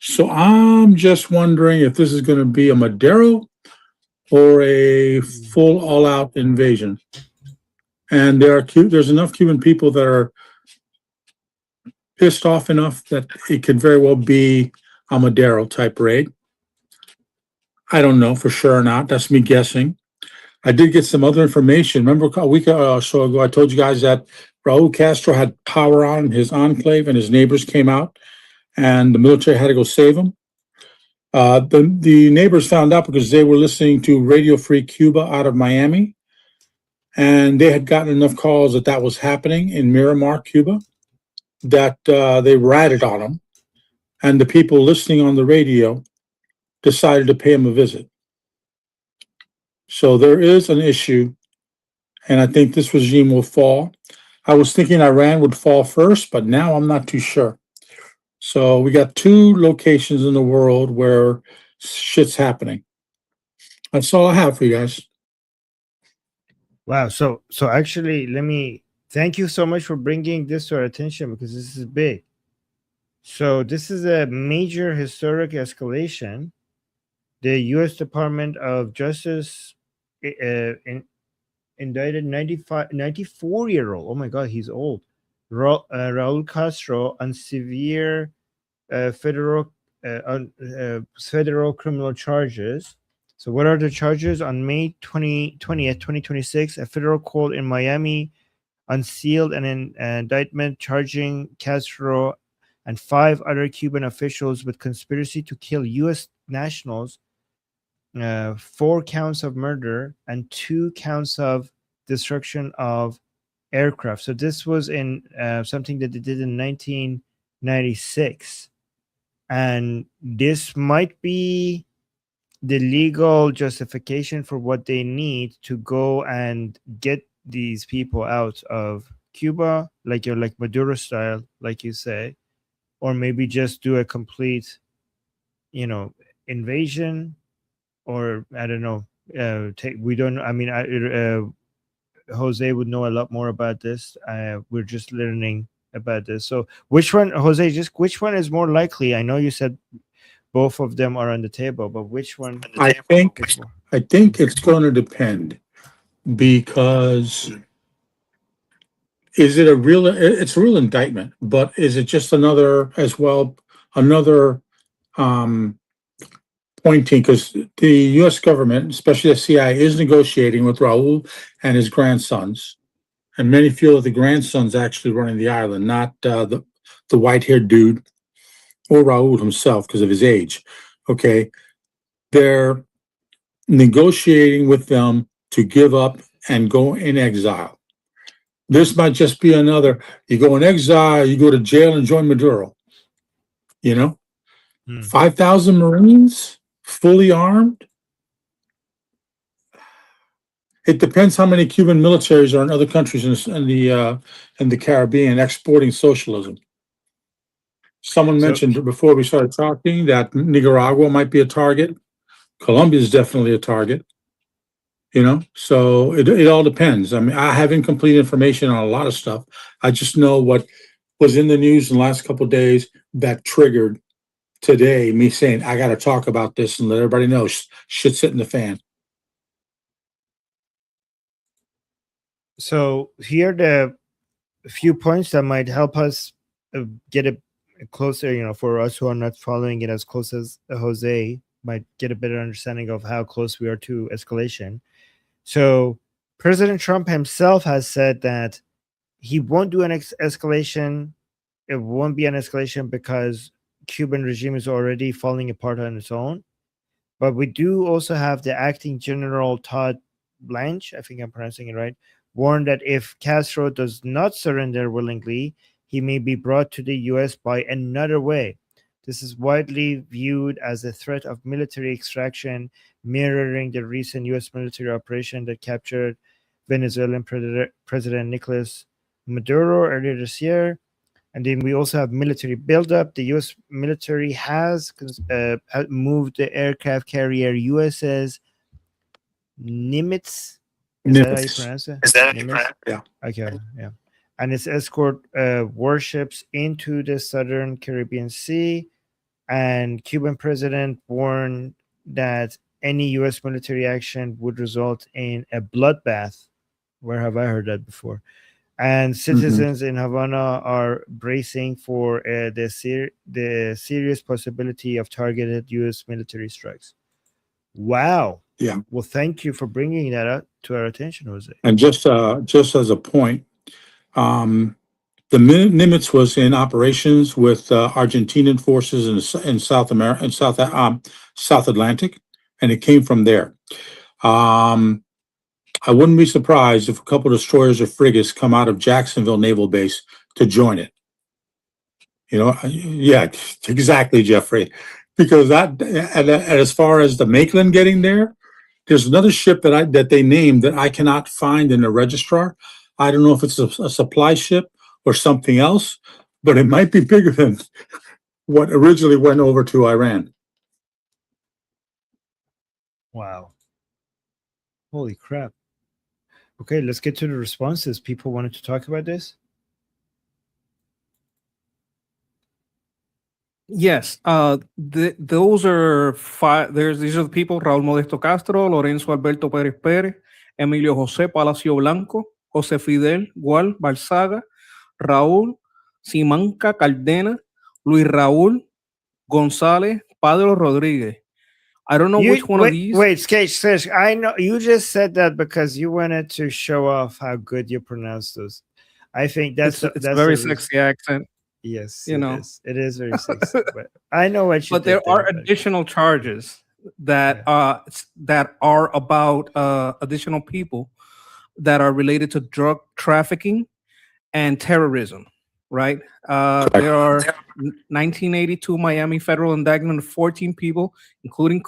So I'm just wondering if this is going to be a Madero or a full all-out invasion. And there's enough Cuban people that are pissed off enough that it could very well be a Madero type raid. I don't know for sure or not. That's me guessing. I did get some other information. Remember a week or so ago, I told you guys that Raul Castro had power on his enclave and his neighbors came out and the military had to go save him. The neighbors found out because they were listening to Radio Free Cuba out of Miami, and they had gotten enough calls that was happening in Miramar, Cuba, that they ratted on him, and the people listening on the radio decided to pay him a visit. So there is an issue, and I think this regime will fall. I was thinking Iran would fall first, but now I'm not too sure. So we got two locations in the world where shit's happening. That's all I have for you guys. Wow. So actually, let me thank you so much for bringing this to our attention because this is big. So this is a major historic escalation. The U.S. Department of Justice indicted 94-year-old. Oh my God, he's old. Raul Castro on severe federal criminal charges. So what are the charges? On May 20th, 2026, a federal court in Miami unsealed an indictment charging Castro and 5 other Cuban officials with conspiracy to kill U.S. nationals, 4 counts of murder, and 2 counts of destruction of aircraft. So this was in something that they did in 1996. And this might be the legal justification for what they need to go and get these people out of Cuba, like Maduro style, like you say, or maybe just do a complete, invasion, or I don't know. We don't. I mean, Jose would know a lot more about this. We're just learning about this. So, which one, Jose? Just which one is more likely? I know you said both of them are on the table, but which one? I think it's going to depend, because it's a real indictment, but is it just another pointing, because the U.S. government, especially the CIA, is negotiating with Raul and his grandsons, and many feel that the grandson's actually running the island, not the white-haired dude or Raul himself because of his age. Okay, they're negotiating with them to give up and go in exile. This might just be another, you go in exile, you go to jail and join Maduro. 5,000 Marines, fully armed. It depends how many Cuban militaries are in other countries in the Caribbean exporting socialism. Someone mentioned before we started talking that Nicaragua might be a target. Colombia is definitely a target. So it all depends. I mean, I have incomplete information on a lot of stuff. I just know what was in the news in the last couple of days that triggered today me saying I got to talk about this and let everybody know shit's hitting the fan. So here are the few points that might help us get it closer. For us who are not following it as close as Jose, might get a better understanding of how close we are to escalation. So President Trump himself has said that he won't do an escalation. It won't be an escalation because Cuban regime is already falling apart on its own. But we do also have the acting General Todd Blanche, I think I'm pronouncing it right, warned that if Castro does not surrender willingly, he may be brought to the U.S. by another way. This is widely viewed as a threat of military extraction, mirroring the recent U.S. military operation that captured Venezuelan President Nicolas Maduro earlier this year. And then we also have military buildup. The U.S. military has moved the aircraft carrier USS Nimitz. Is that how you pronounce it? Nimitz? Yeah. Okay. Yeah. And its escort warships into the southern Caribbean Sea. And Cuban president warned that any U.S. military action would result in a bloodbath. Where have I heard that before? and citizens in Havana are bracing for the serious possibility of targeted U.S. military strikes. Wow. Yeah. Well, thank you for bringing that up to our attention, Jose. And just as a point, the Nimitz was in operations with Argentinian forces in South America, in South Atlantic, and it came from there. I wouldn't be surprised if a couple of destroyers or frigates come out of Jacksonville Naval Base to join it. You know, yeah, exactly, Jeffrey. Because and as far as the Maitland getting there, there's another ship that they named that I cannot find in the registrar. I don't know if it's a supply ship or something else, but it might be bigger than what originally went over to Iran. Wow. Holy crap. Okay, let's get to the responses. People wanted to talk about this. Yes, those are five. These are the people: Raúl Modesto Castro, Lorenzo Alberto Pérez Pérez, Emilio José Palacio Blanco, José Fidel Gual Balzaga, Raúl Simanca Caldena, Luis Raúl González, Padre Rodríguez. I don't know which one of these. Wait, Sketch, I know you just said that because you wanted to show off how good you pronounce those. I think that's It's a very sexy accent. Yes, you know, it is very sexy. But I know what you. But there are additional charges that are about additional people that are related to drug trafficking and terrorism. Right? There are 1982 Miami federal indictment of 14 people, including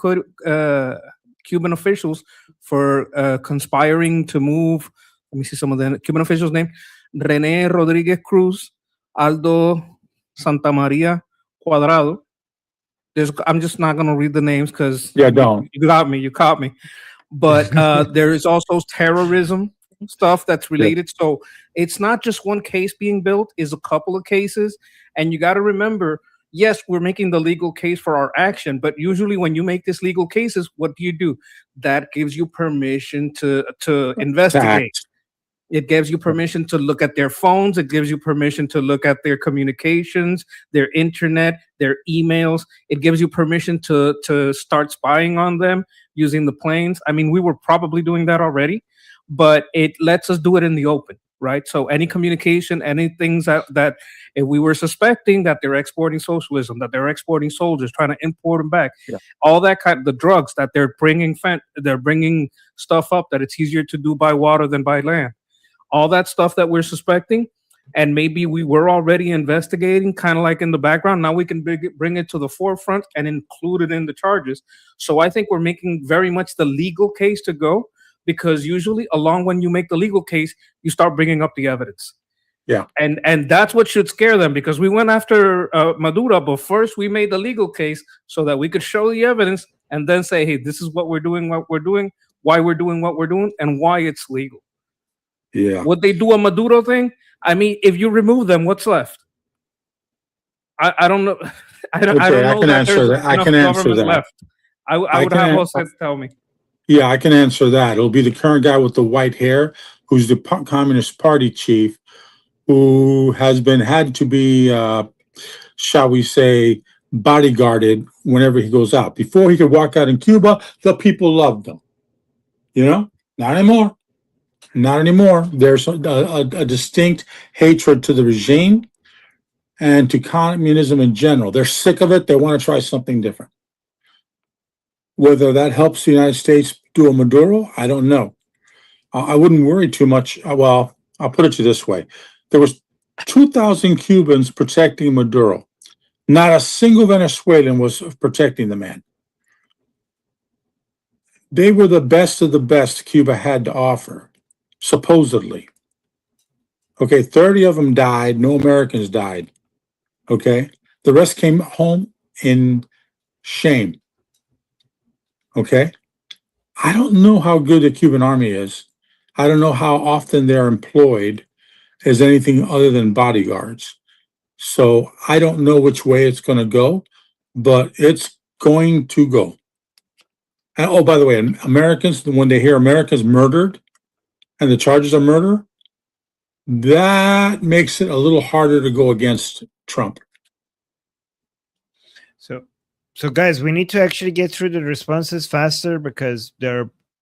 Cuban officials, for conspiring to move. Let me see some of the Cuban officials' name: René Rodríguez Cruz, Aldo Santa Maria Cuadrado. I'm just not going to read the names because you got me. You caught me. But there is also terrorism stuff that's related. Yeah. So it's not just one case being built, it's a couple of cases. And you got to remember, yes, we're making the legal case for our action, but usually when you make this legal cases, what do? That gives you permission to investigate. It gives you permission to look at their phones. It gives you permission to look at their communications, their internet, their emails. It gives you permission to start spying on them using the planes. I mean, we were probably doing that already, but it lets us do it in the open, right? So any communication, any things that if we were suspecting that they're exporting socialism, that they're exporting soldiers, trying to import them back, all that kind of the drugs that they're bringing stuff up that it's easier to do by water than by land. All that stuff that we're suspecting, and maybe we were already investigating, kind of like in the background. Now we can bring it to the forefront and include it in the charges. So I think we're making very much the legal case to go, because usually along when you make the legal case, you start bringing up the evidence. Yeah. And that's what should scare them, because we went after Maduro, but first we made the legal case so that we could show the evidence and then say, hey, this is what we're doing, why we're doing what we're doing, and why it's legal. Yeah. Would they do a Maduro thing? I mean, if you remove them, what's left? I don't know. I don't know. I can answer that. I can answer that. Left. I would have Jose tell me. Yeah, I can answer that. It'll be the current guy with the white hair, who's the Communist Party chief, who has had to be, shall we say, bodyguarded whenever he goes out. Before he could walk out in Cuba, the people loved him. You know, not anymore. Not anymore. There's a distinct hatred to the regime and to communism in general. They're sick of it. They want to try something different. Whether that helps the United States do a Maduro, I don't know. I wouldn't worry too much. Well, I'll put it to you this way. There was 2,000 Cubans protecting Maduro. Not a single Venezuelan was protecting the man. They were the best of the best Cuba had to offer, supposedly. Okay, 30 of them died. No Americans died. Okay, the rest came home in shame. Okay, I don't know how good the Cuban army is. I don't know how often they're employed as anything other than bodyguards. So I don't know which way it's going to go, but it's going to go. And, oh, by the way, Americans, when they hear Americans murdered and the charges are murder, that makes it a little harder to go against Trump. So guys, we need to actually get through the responses faster because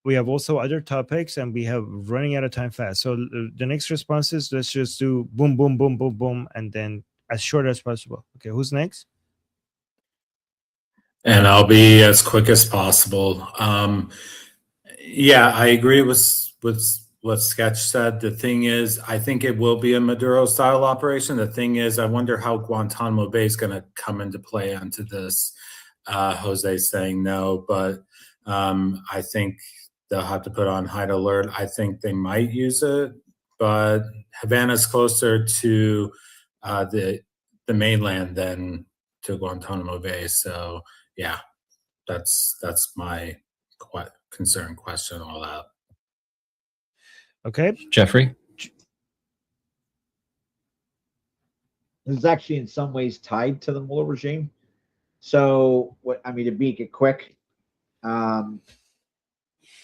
we have also other topics and we have running out of time fast. So the next responses, let's just do boom, boom, boom, boom, boom, and then as short as possible. Okay, who's next? And I'll be as quick as possible. Yeah, I agree with what Sketch said. The thing is, I think it will be a Maduro-style operation. The thing is, I wonder how Guantanamo Bay is going to come into play onto this. Jose's saying no, but I think they'll have to put on high alert. I think they might use it, but Havana's closer to the mainland than to Guantanamo Bay. So yeah, that's my concern, question, all that. Okay, Jeffrey. This is actually in some ways tied to the Mueller regime. So, to make it quick,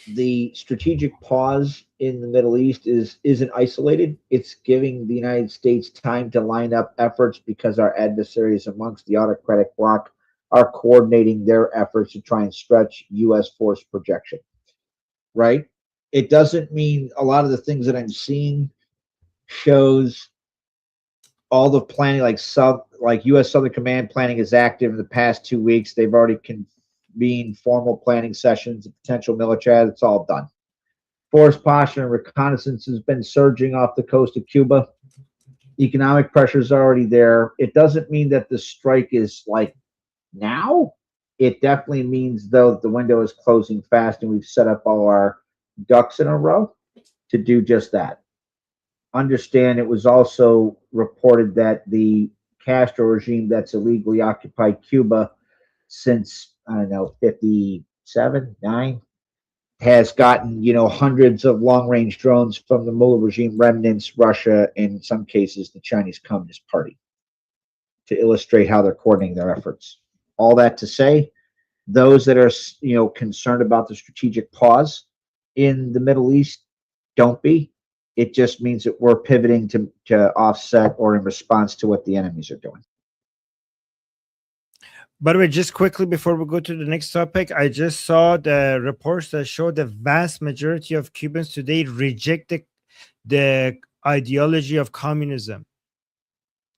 the strategic pause in the Middle East isn't isolated. It's giving the United States time to line up efforts because our adversaries amongst the autocratic bloc are coordinating their efforts to try and stretch U.S. force projection. Right? It doesn't mean a lot of the things that I'm seeing shows all the planning, like U.S. Southern Command planning is active in the past 2 weeks. They've already convened formal planning sessions, potential military. It's all done. Force posture and reconnaissance has been surging off the coast of Cuba. Economic pressure is already there. It doesn't mean that the strike is like now. It definitely means, though, the window is closing fast and we've set up all our ducks in a row to do just that. Understand it was also reported that the Castro regime that's illegally occupied Cuba since, 57, 9, has gotten, hundreds of long-range drones from the Mueller regime remnants, Russia, and in some cases, the Chinese Communist Party, to illustrate how they're coordinating their efforts. All that to say, those that are, concerned about the strategic pause in the Middle East, don't be. It just means that we're pivoting to offset or in response to what the enemies are doing. By the way, just quickly before we go to the next topic, I just saw the reports that show the vast majority of Cubans today reject the ideology of communism.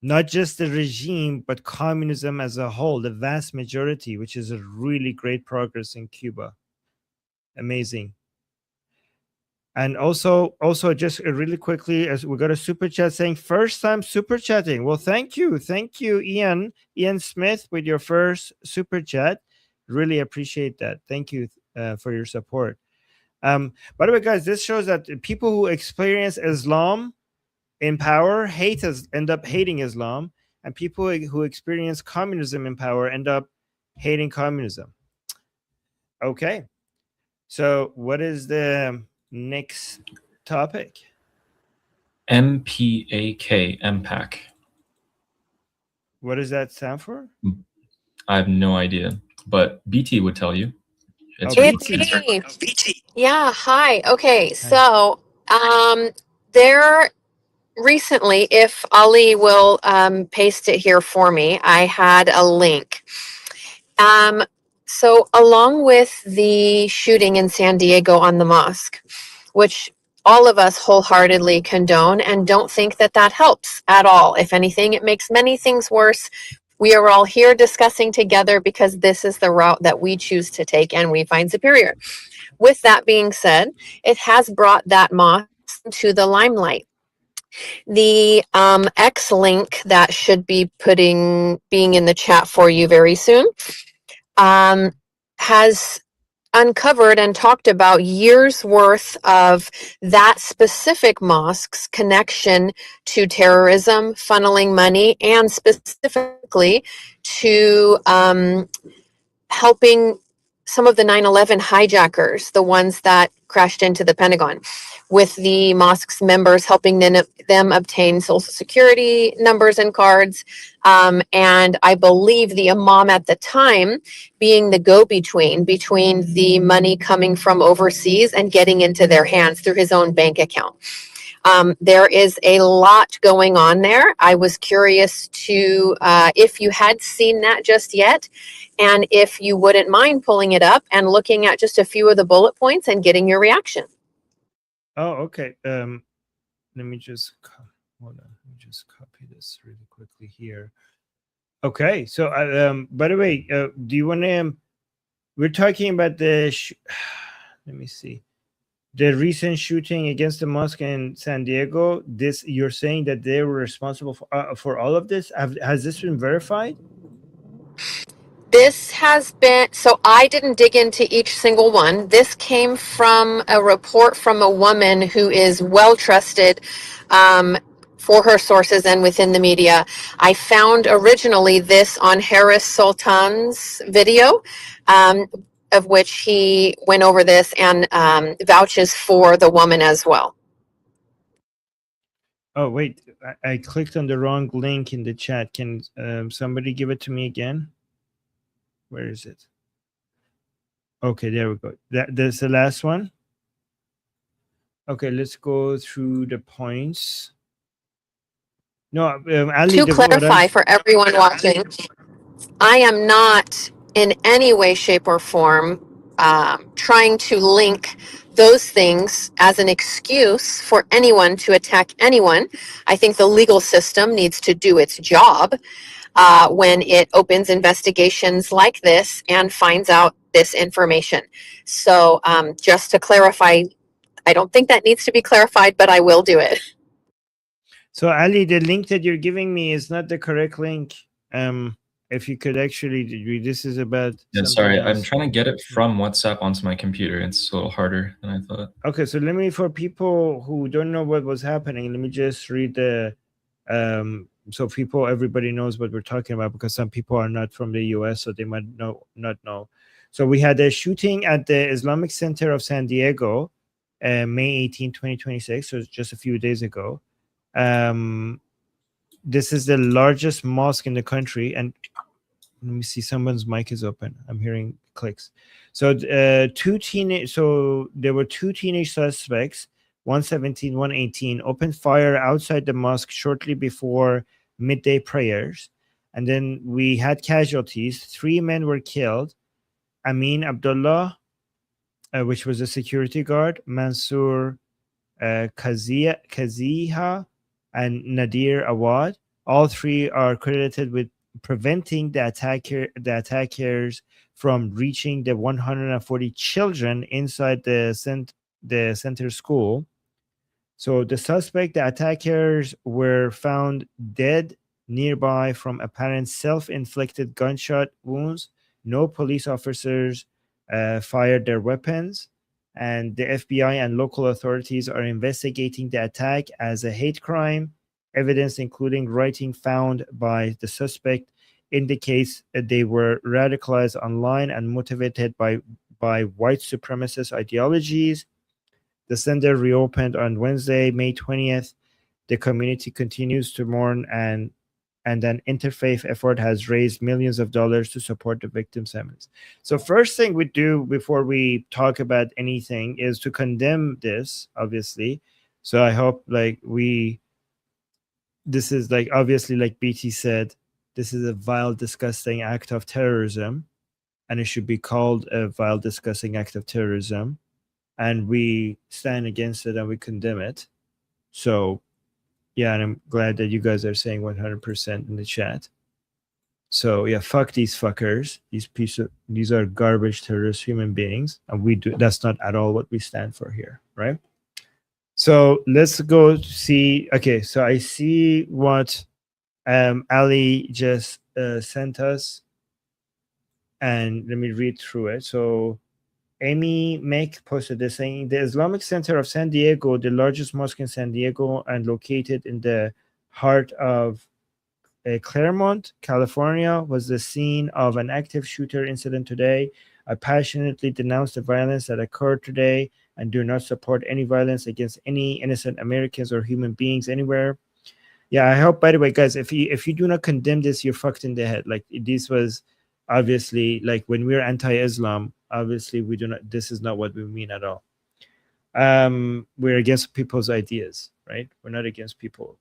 Not just the regime, but communism as a whole, the vast majority, which is a really great progress in Cuba. Amazing. And also just really quickly, as we got a super chat saying first time super chatting. Well, thank you, Ian Smith, with your first super chat. Really appreciate that. Thank you for your support. By the way, guys, this shows that people who experience Islam in power end up hating Islam, and people who experience communism in power end up hating communism. Okay, so what is the next topic? MPAK, MPAC. What does that stand for? I have no idea, but BT would tell you. It's BT. Yeah, hi. Okay, so there recently, if Ali will paste it here for me, I had a link. So along with the shooting in San Diego on the mosque, which all of us wholeheartedly condone and don't think that that helps at all. If anything, it makes many things worse. We are all here discussing together because this is the route that we choose to take and we find superior. With that being said, it has brought that mosque to the limelight. The X link that should be being in the chat for you very soon has uncovered and talked about years worth of that specific mosque's connection to terrorism, funneling money, and specifically to helping some of the 9/11 hijackers, the ones that crashed into the Pentagon, with the mosque's members helping them obtain social security numbers and cards. And I believe the imam at the time being the go-between between the money coming from overseas and getting into their hands through his own bank account. There is a lot going on there. I was curious to if you had seen that just yet, and if you wouldn't mind pulling it up and looking at just a few of the bullet points and getting your reaction. Oh, okay. Let me just hold on. Let me just copy this really quickly here. Okay. So, by the way, do you want to? We're talking about the. Let me see. The recent shooting against the mosque in San Diego. This you're saying that they were responsible for all of this. Has this been verified? This has been, so I didn't dig into each single one. This came from a report from a woman who is well trusted for her sources and within the media. I found originally this on Harris Sultan's video, of which he went over this and vouches for the woman as well. Oh, wait. I clicked on the wrong link in the chat. Can somebody give it to me again? Where is it? Okay, there we go. That's the last one. Okay, let's go through the points. No, Ali, To clarify for everyone watching, I am not in any way, shape, or form trying to link those things as an excuse for anyone to attack anyone. I think the legal system needs to do its job when it opens investigations like this and finds out this information. So just to clarify, I don't think that needs to be clarified, but I will do it. So Ali, the link that you're giving me is not the correct link. If you could actually, this is about. Yeah, sorry, I'm trying to get it from WhatsApp onto my computer. It's a little harder than I thought. Okay, so let me, for people who don't know what was happening, let me just read the, so everybody knows what we're talking about, because some people are not from the US, so they might not know. So we had a shooting at the Islamic Center of San Diego, May 18, 2026, so it's just a few days ago. This is the largest mosque in the country, and let me see, someone's mic is open. I'm hearing clicks. So there were two teenage suspects, 117, 118, opened fire outside the mosque shortly before midday prayers. And then we had casualties. 3 men were killed. Amin Abdullah, which was a security guard, Mansoor Kaziha, and Nadir Awad. All 3 are credited with preventing the attackers from reaching the 140 children inside the center school. So the the attackers were found dead nearby from apparent self-inflicted gunshot wounds. No police officers fired their weapons, and the FBI and local authorities are investigating the attack as a hate crime. Evidence, including writing found by the suspect, indicates that they were radicalized online and motivated by white supremacist ideologies. The center reopened on Wednesday, May 20th. The community continues to mourn, and an interfaith effort has raised millions of dollars to support the victims' families. So first thing we do before we talk about anything is to condemn this, obviously. So I hope this is obviously, like BT said, this is a vile, disgusting act of terrorism, and it should be called a vile, disgusting act of terrorism. And we stand against it and we condemn it. So, yeah, and I'm glad that you guys are saying 100% in the chat. So, yeah, fuck these fuckers. These are garbage terrorist human beings, and that's not at all what we stand for here, right? So let's go see. Okay, so I see what Ali just sent us, and let me read through it. So Amy Mack posted this saying, the Islamic Center of San Diego, the largest mosque in San Diego and located in the heart of Claremont, California, was the scene of an active shooter incident today. I passionately denounce the violence that occurred today and do not support any violence against any innocent Americans or human beings anywhere. Yeah, I hope, by the way, guys, if you do not condemn this, you're fucked in the head. Like, this was obviously, like, when we're anti-Islam, obviously we do not, this is not what we mean at all. we're against people's ideas, right? We're not against people,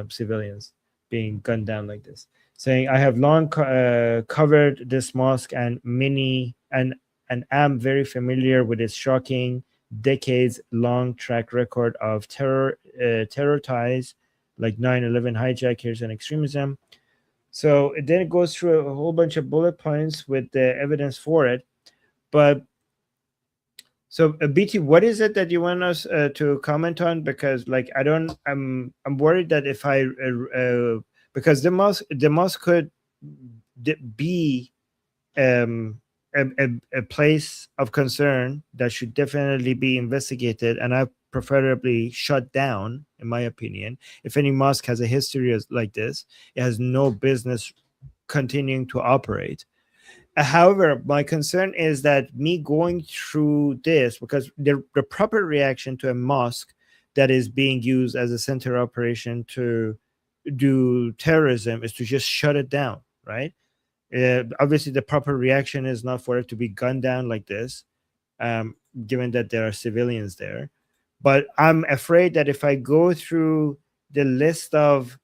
civilians being gunned down like this. Saying, I have long covered this mosque and am very familiar with its shocking decades-long track record of terror ties like 9/11 hijackers and extremism. So then it goes through a whole bunch of bullet points with the evidence for it. But so BT, what is it that you want us to comment on? Because like I'm worried that if I because the mosque could be a place of concern that should definitely be investigated, and I preferably shut down, in my opinion. If any mosque has a history like this, it has no business continuing to operate. However, my concern is that me going through this, because the proper reaction to a mosque that is being used as a center operation to do terrorism is to just shut it down, right? Obviously, the proper reaction is not for it to be gunned down like this, given that there are civilians there. But I'm afraid that if I go through the list of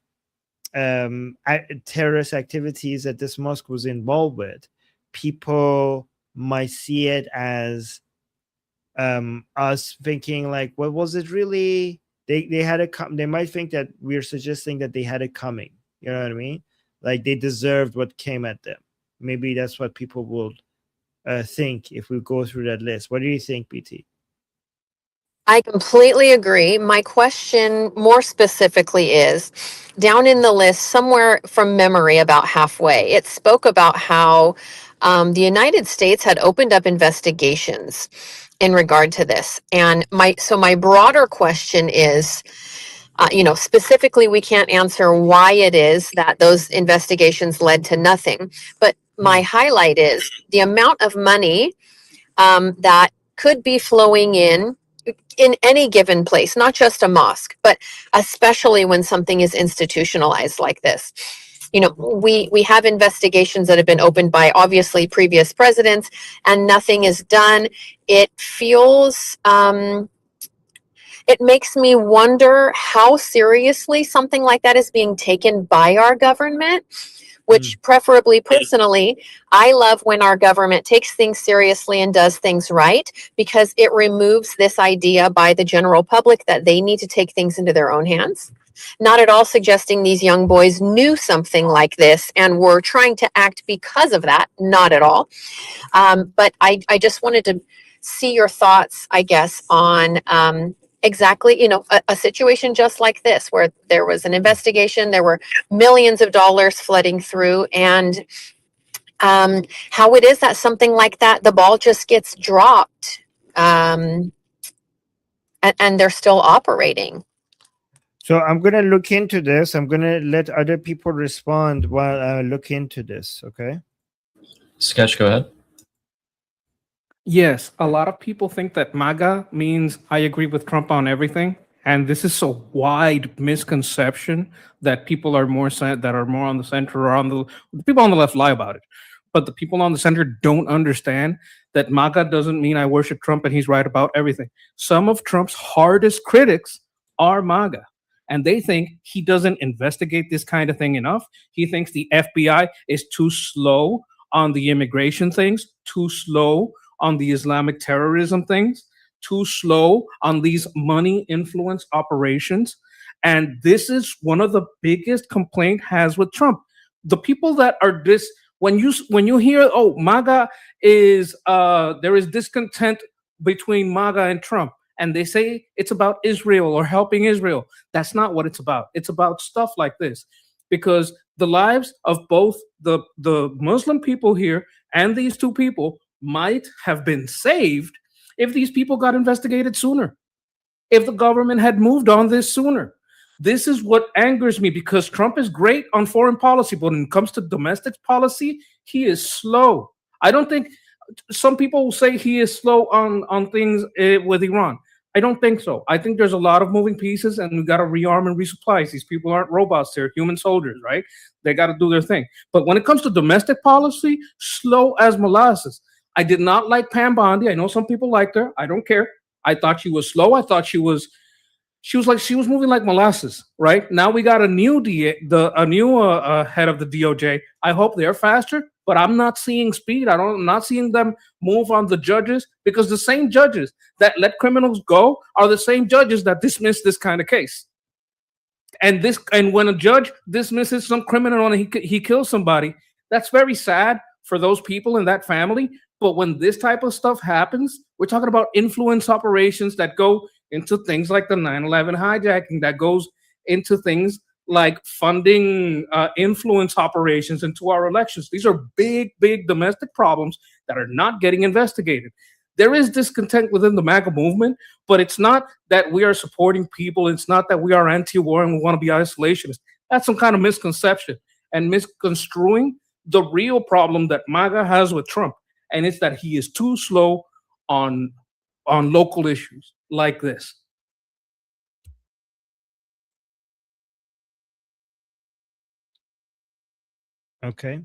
terrorist activities that this mosque was involved with, people might see it as us thinking like, what was it really? They had it come. They might think that we're suggesting that they had it coming. You know what I mean? Like they deserved what came at them. Maybe that's what people will think if we go through that list. What do you think, BT? I completely agree. My question more specifically is down in the list, somewhere from memory, about halfway, it spoke about how the United States had opened up investigations in regard to this. And my broader question is, specifically, we can't answer why it is that those investigations led to nothing. But my highlight is the amount of money that could be flowing in any given place, not just a mosque, but especially when something is institutionalized like this. We have investigations that have been opened by obviously previous presidents, and nothing is done. It feels it makes me wonder how seriously something like that is being taken by our government, which preferably personally, I love when our government takes things seriously and does things right, because it removes this idea by the general public that they need to take things into their own hands. Not at all suggesting these young boys knew something like this and were trying to act because of that. Not at all. But I just wanted to see your thoughts, I guess, on exactly, a situation just like this, where there was an investigation, there were millions of dollars flooding through, and how it is that something like that, the ball just gets dropped, and they're still operating. So I'm going to look into this. I'm going to let other people respond while I look into this. Okay. Sketch, go ahead. Yes, a lot of people think that MAGA means I agree with Trump on everything, and this is a wide misconception that people are more on the center or the people on the left lie about it, but the people on the center don't understand that MAGA doesn't mean I worship Trump and he's right about everything. Some of Trump's hardest critics are MAGA, and they think he doesn't investigate this kind of thing enough. He thinks the FBI is too slow on the immigration things, too slow on the Islamic terrorism things, too slow on these money influence operations. And this is one of the biggest complaint has with Trump. The people that are when you hear, oh, MAGA is, there is discontent between MAGA and Trump, and they say it's about Israel or helping Israel. That's not what it's about. It's about stuff like this, because the lives of both the Muslim people here and these two people might have been saved if these people got investigated sooner, if the government had moved on this sooner. This is what angers me, because Trump is great on foreign policy, but when it comes to domestic policy, he is slow. I don't think, some people will say he is slow on things with Iran. I don't think so. I think there's a lot of moving pieces, and we got to rearm and resupply. These people aren't robots. They're human soldiers, right? They got to do their thing. But when it comes to domestic policy, slow as molasses. I did not like Pam Bondi. I know some people liked her. I don't care. I thought she was slow. I thought she was moving like molasses. Right now, we got a new head of the DOJ. I hope they're faster, but I'm not seeing speed. I'm not seeing them move on the judges, because the same judges that let criminals go are the same judges that dismiss this kind of case. And when a judge dismisses some criminal and he kills somebody, that's very sad for those people in that family. But when this type of stuff happens, we're talking about influence operations that go into things like the 9/11 hijacking, that goes into things like funding influence operations into our elections. These are big, big domestic problems that are not getting investigated. There is discontent within the MAGA movement, but it's not that we are supporting people. It's not that we are anti-war and we want to be isolationists. That's some kind of misconception and misconstruing the real problem that MAGA has with Trump. And it's that he is too slow on local issues like this. Okay.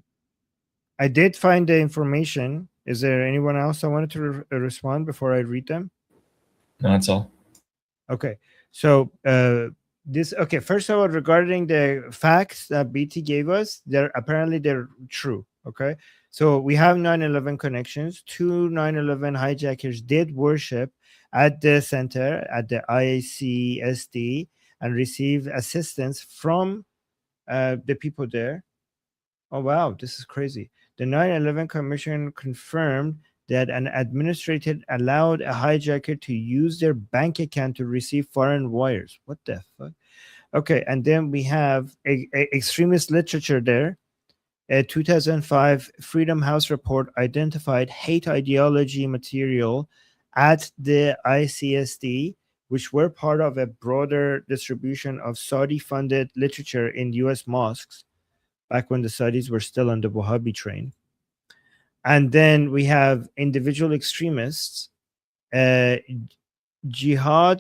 I did find the information. Is there anyone else I wanted to respond before I read them? No, that's all. Okay. So first of all, regarding the facts that BT gave us, they're true. Okay. So we have 9/11 connections. 2 9/11 hijackers did worship at the center, at the IACSD, and received assistance from the people there. Oh, wow. This is crazy. The 9/11 Commission confirmed that an administrator allowed a hijacker to use their bank account to receive foreign wires. What the fuck? Okay, and then we have extremist literature there. A 2005 Freedom House report identified hate ideology material at the ICSD, which were part of a broader distribution of Saudi-funded literature in U.S. mosques, back when the Saudis were still on the Wahhabi train. And then we have individual extremists. Jihad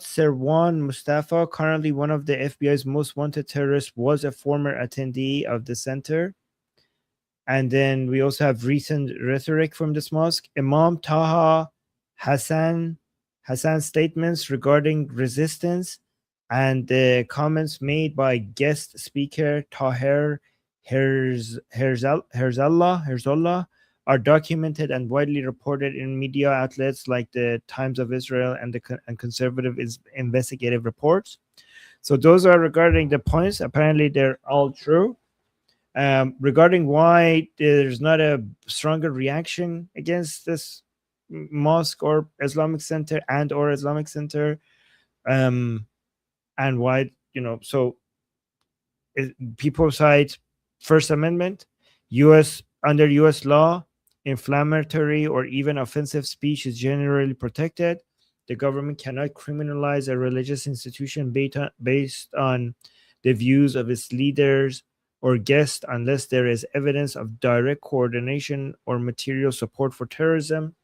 Serwan Mustafa, currently one of the FBI's most wanted terrorists, was a former attendee of the center. And then we also have recent rhetoric from this mosque. Imam Taha Hassan's statements regarding resistance and the comments made by guest speaker Taher Herzallah are documented and widely reported in media outlets like the Times of Israel and the conservative investigative reports. So those are regarding the points. Apparently, they're all true. Regarding why there's not a stronger reaction against this mosque or Islamic Center or Islamic Center, and why, so people cite First Amendment, under U.S. law, inflammatory or even offensive speech is generally protected. The government cannot criminalize a religious institution based on the views of its leaders or guests unless there is evidence of direct coordination or material support for terrorism.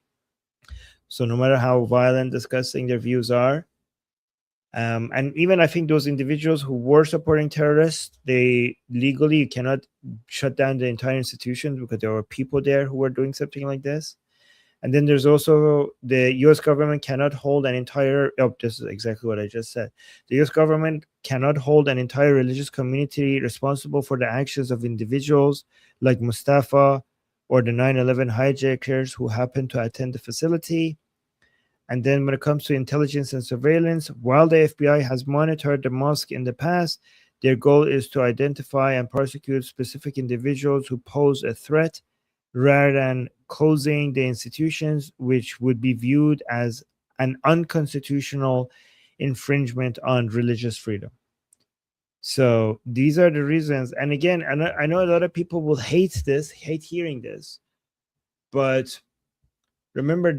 So no matter how violent, disgusting their views are, and even I think those individuals who were supporting terrorists, they legally cannot shut down the entire institution because there were people there who were doing something like this. And then there's also the U.S. government cannot hold an entire, this is exactly what I just said. The U.S. government cannot hold an entire religious community responsible for the actions of individuals like Mustafa or the 9/11 hijackers who happened to attend the facility. And then when it comes to intelligence and surveillance, while the FBI has monitored the mosque in the past, their goal is to identify and prosecute specific individuals who pose a threat rather than closing the institutions, which would be viewed as an unconstitutional infringement on religious freedom. So these are the reasons. And again, I know a lot of people will hate hearing this, but remember,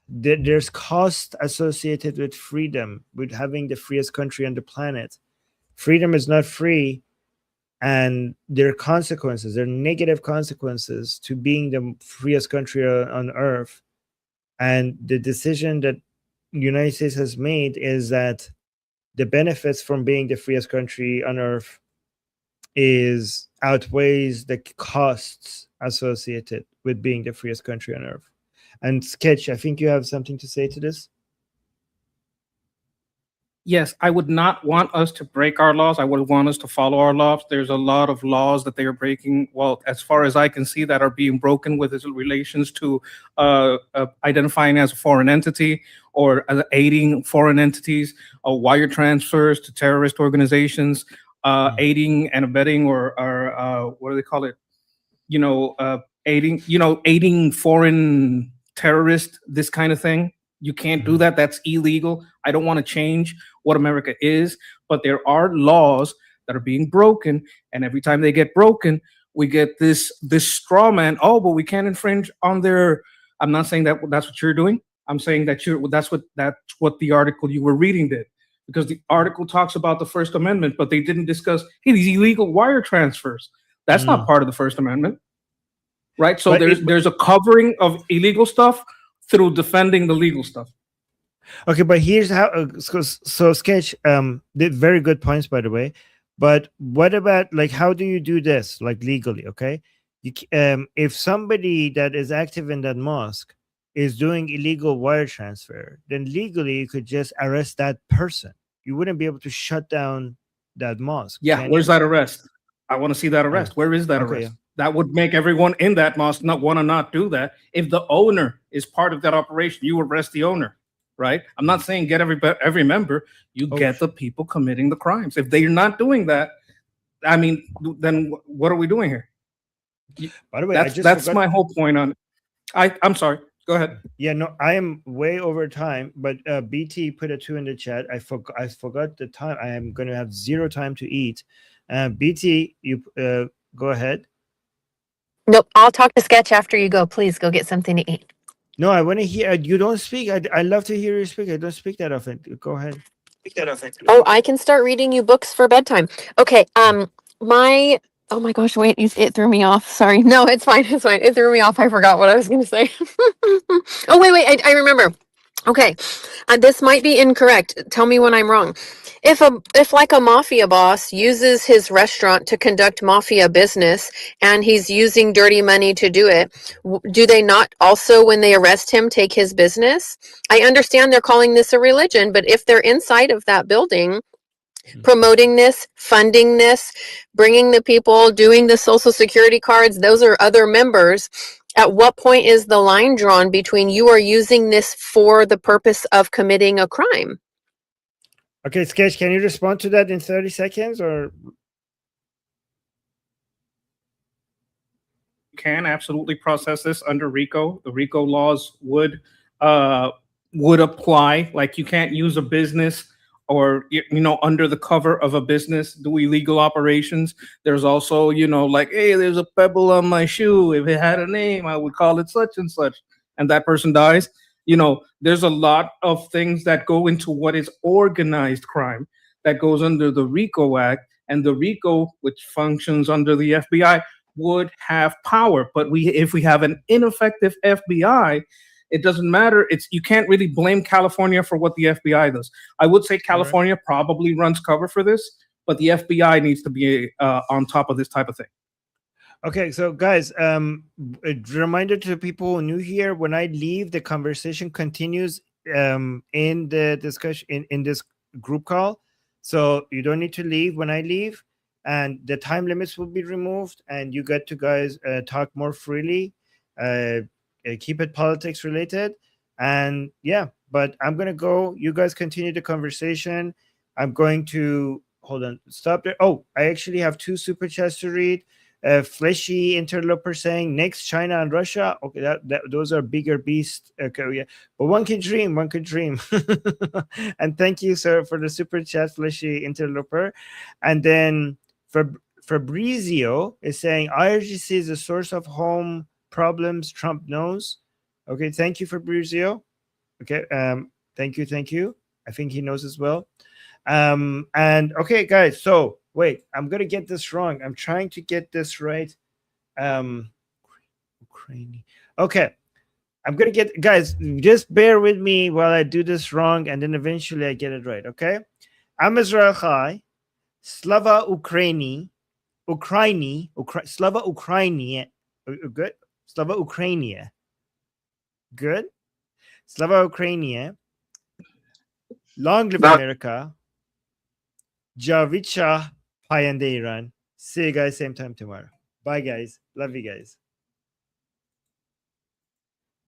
there's cost associated with freedom, with having the freest country on the planet. Freedom is not free, and there are consequences. There are negative consequences to being the freest country on earth. And the decision that the United States has made is that the benefits from being the freest country on earth outweighs the costs associated with being the freest country on earth. And Sketch, I think you have something to say to this. Yes, I would not want us to break our laws. I would want us to follow our laws. There's a lot of laws that they are breaking. Well, as far as I can see, that are being broken with its relations to identifying as a foreign entity or aiding foreign entities, wire transfers to terrorist organizations, aiding and abetting, or what do they call it? Aiding foreign terrorists, this kind of thing. You can't do that. That's illegal. I don't want to change what America is, but there are laws that are being broken, and every time they get broken, we get this straw man. Oh, but we can't infringe on their. I'm not saying that that's what you're doing. I'm saying that that's what the article you were reading did, because the article talks about the First Amendment, but they didn't discuss these illegal wire transfers. That's not part of the First Amendment, right? So there's a covering of illegal stuff through defending the legal stuff. Okay, but here's how. So Sketch did very good points, by the way. But what about, like, how do you do this, like, legally? Okay, if somebody that is active in that mosque is doing illegal wire transfer, then legally you could just arrest that person. You wouldn't be able to shut down that mosque. Yeah, where's that arrest? I want to see that arrest. Where is that okay, arrest? yeah. That would make everyone in that mosque not want to not do that. If the owner is part of that operation, you arrest the owner, right? I'm not saying get every member. You get the people committing the crimes. If they're not doing that, I mean, then what are we doing here? By the way, that's my whole point on it. I'm sorry. Go ahead. Yeah, no, I am way over time, but BT put a 2 in the chat. I forgot the time. I am going to have 0 time to eat. BT, you go ahead. Nope, I'll talk to Sketch after you go. Please go get something to eat. No, I want to hear. You don't speak. I love to hear you speak. I don't speak that often. Go ahead. Oh, I can start reading you books for bedtime. Okay. Oh my gosh, wait, it threw me off. Sorry. No, it's fine. It's fine. It threw me off. I forgot what I was going to say. Oh, wait. I remember. Okay. This might be incorrect. Tell me when I'm wrong. If like a mafia boss uses his restaurant to conduct mafia business and he's using dirty money to do it, do they not also, when they arrest him, take his business? I understand they're calling this a religion, but if they're inside of that building, promoting this, funding this, bringing the people, doing the social security cards, those are other members. At what point is the line drawn between you are using this for the purpose of committing a crime? Okay, Sketch, can you respond to that in 30 seconds or? Can absolutely process this under RICO. The RICO laws would apply. Like, you can't use a business or, under the cover of a business, do illegal operations. There's also, like, hey, there's a pebble on my shoe. If it had a name, I would call it such and such. And that person dies. There's a lot of things that go into what is organized crime that goes under the RICO Act, and the RICO, which functions under the FBI, would have power. But if we have an ineffective FBI, it doesn't matter. You can't really blame California for what the FBI does. I would say California probably runs cover for this, but the FBI needs to be on top of this type of thing. Okay, so guys, a reminder to people who are new here: when I leave, the conversation continues in the discussion in this group call. So you don't need to leave when I leave, and the time limits will be removed, and you get to guys talk more freely. Keep it politics related, and yeah. But I'm gonna go. You guys continue the conversation. I'm going to hold on. Stop there. Oh, I actually have 2 super chats to read. Fleshy interloper saying next China and Russia. Okay, that those are bigger beasts. Okay, yeah, but one can dream. One can dream. And thank you, sir, for the super chat, Fleshy interloper. And then Fabrizio is saying IRGC is a source of home problems Trump knows. Okay, thank you, Fabrizio. Okay, thank you. I think he knows as well. And okay, guys, so wait, I'm gonna get this wrong. I'm trying to get this right. Ukraine. Okay, I'm gonna get, guys, just bear with me while I do this wrong, and then eventually I get it right. Okay, I'm Israel Chai, Slava Ukraini, Slava Ukraini. Good, Slava Ukrainia. Good, Slava Ukrainia. Long live That- America. Javicha Payande Iran. See you guys same time tomorrow. Bye guys. Love you guys.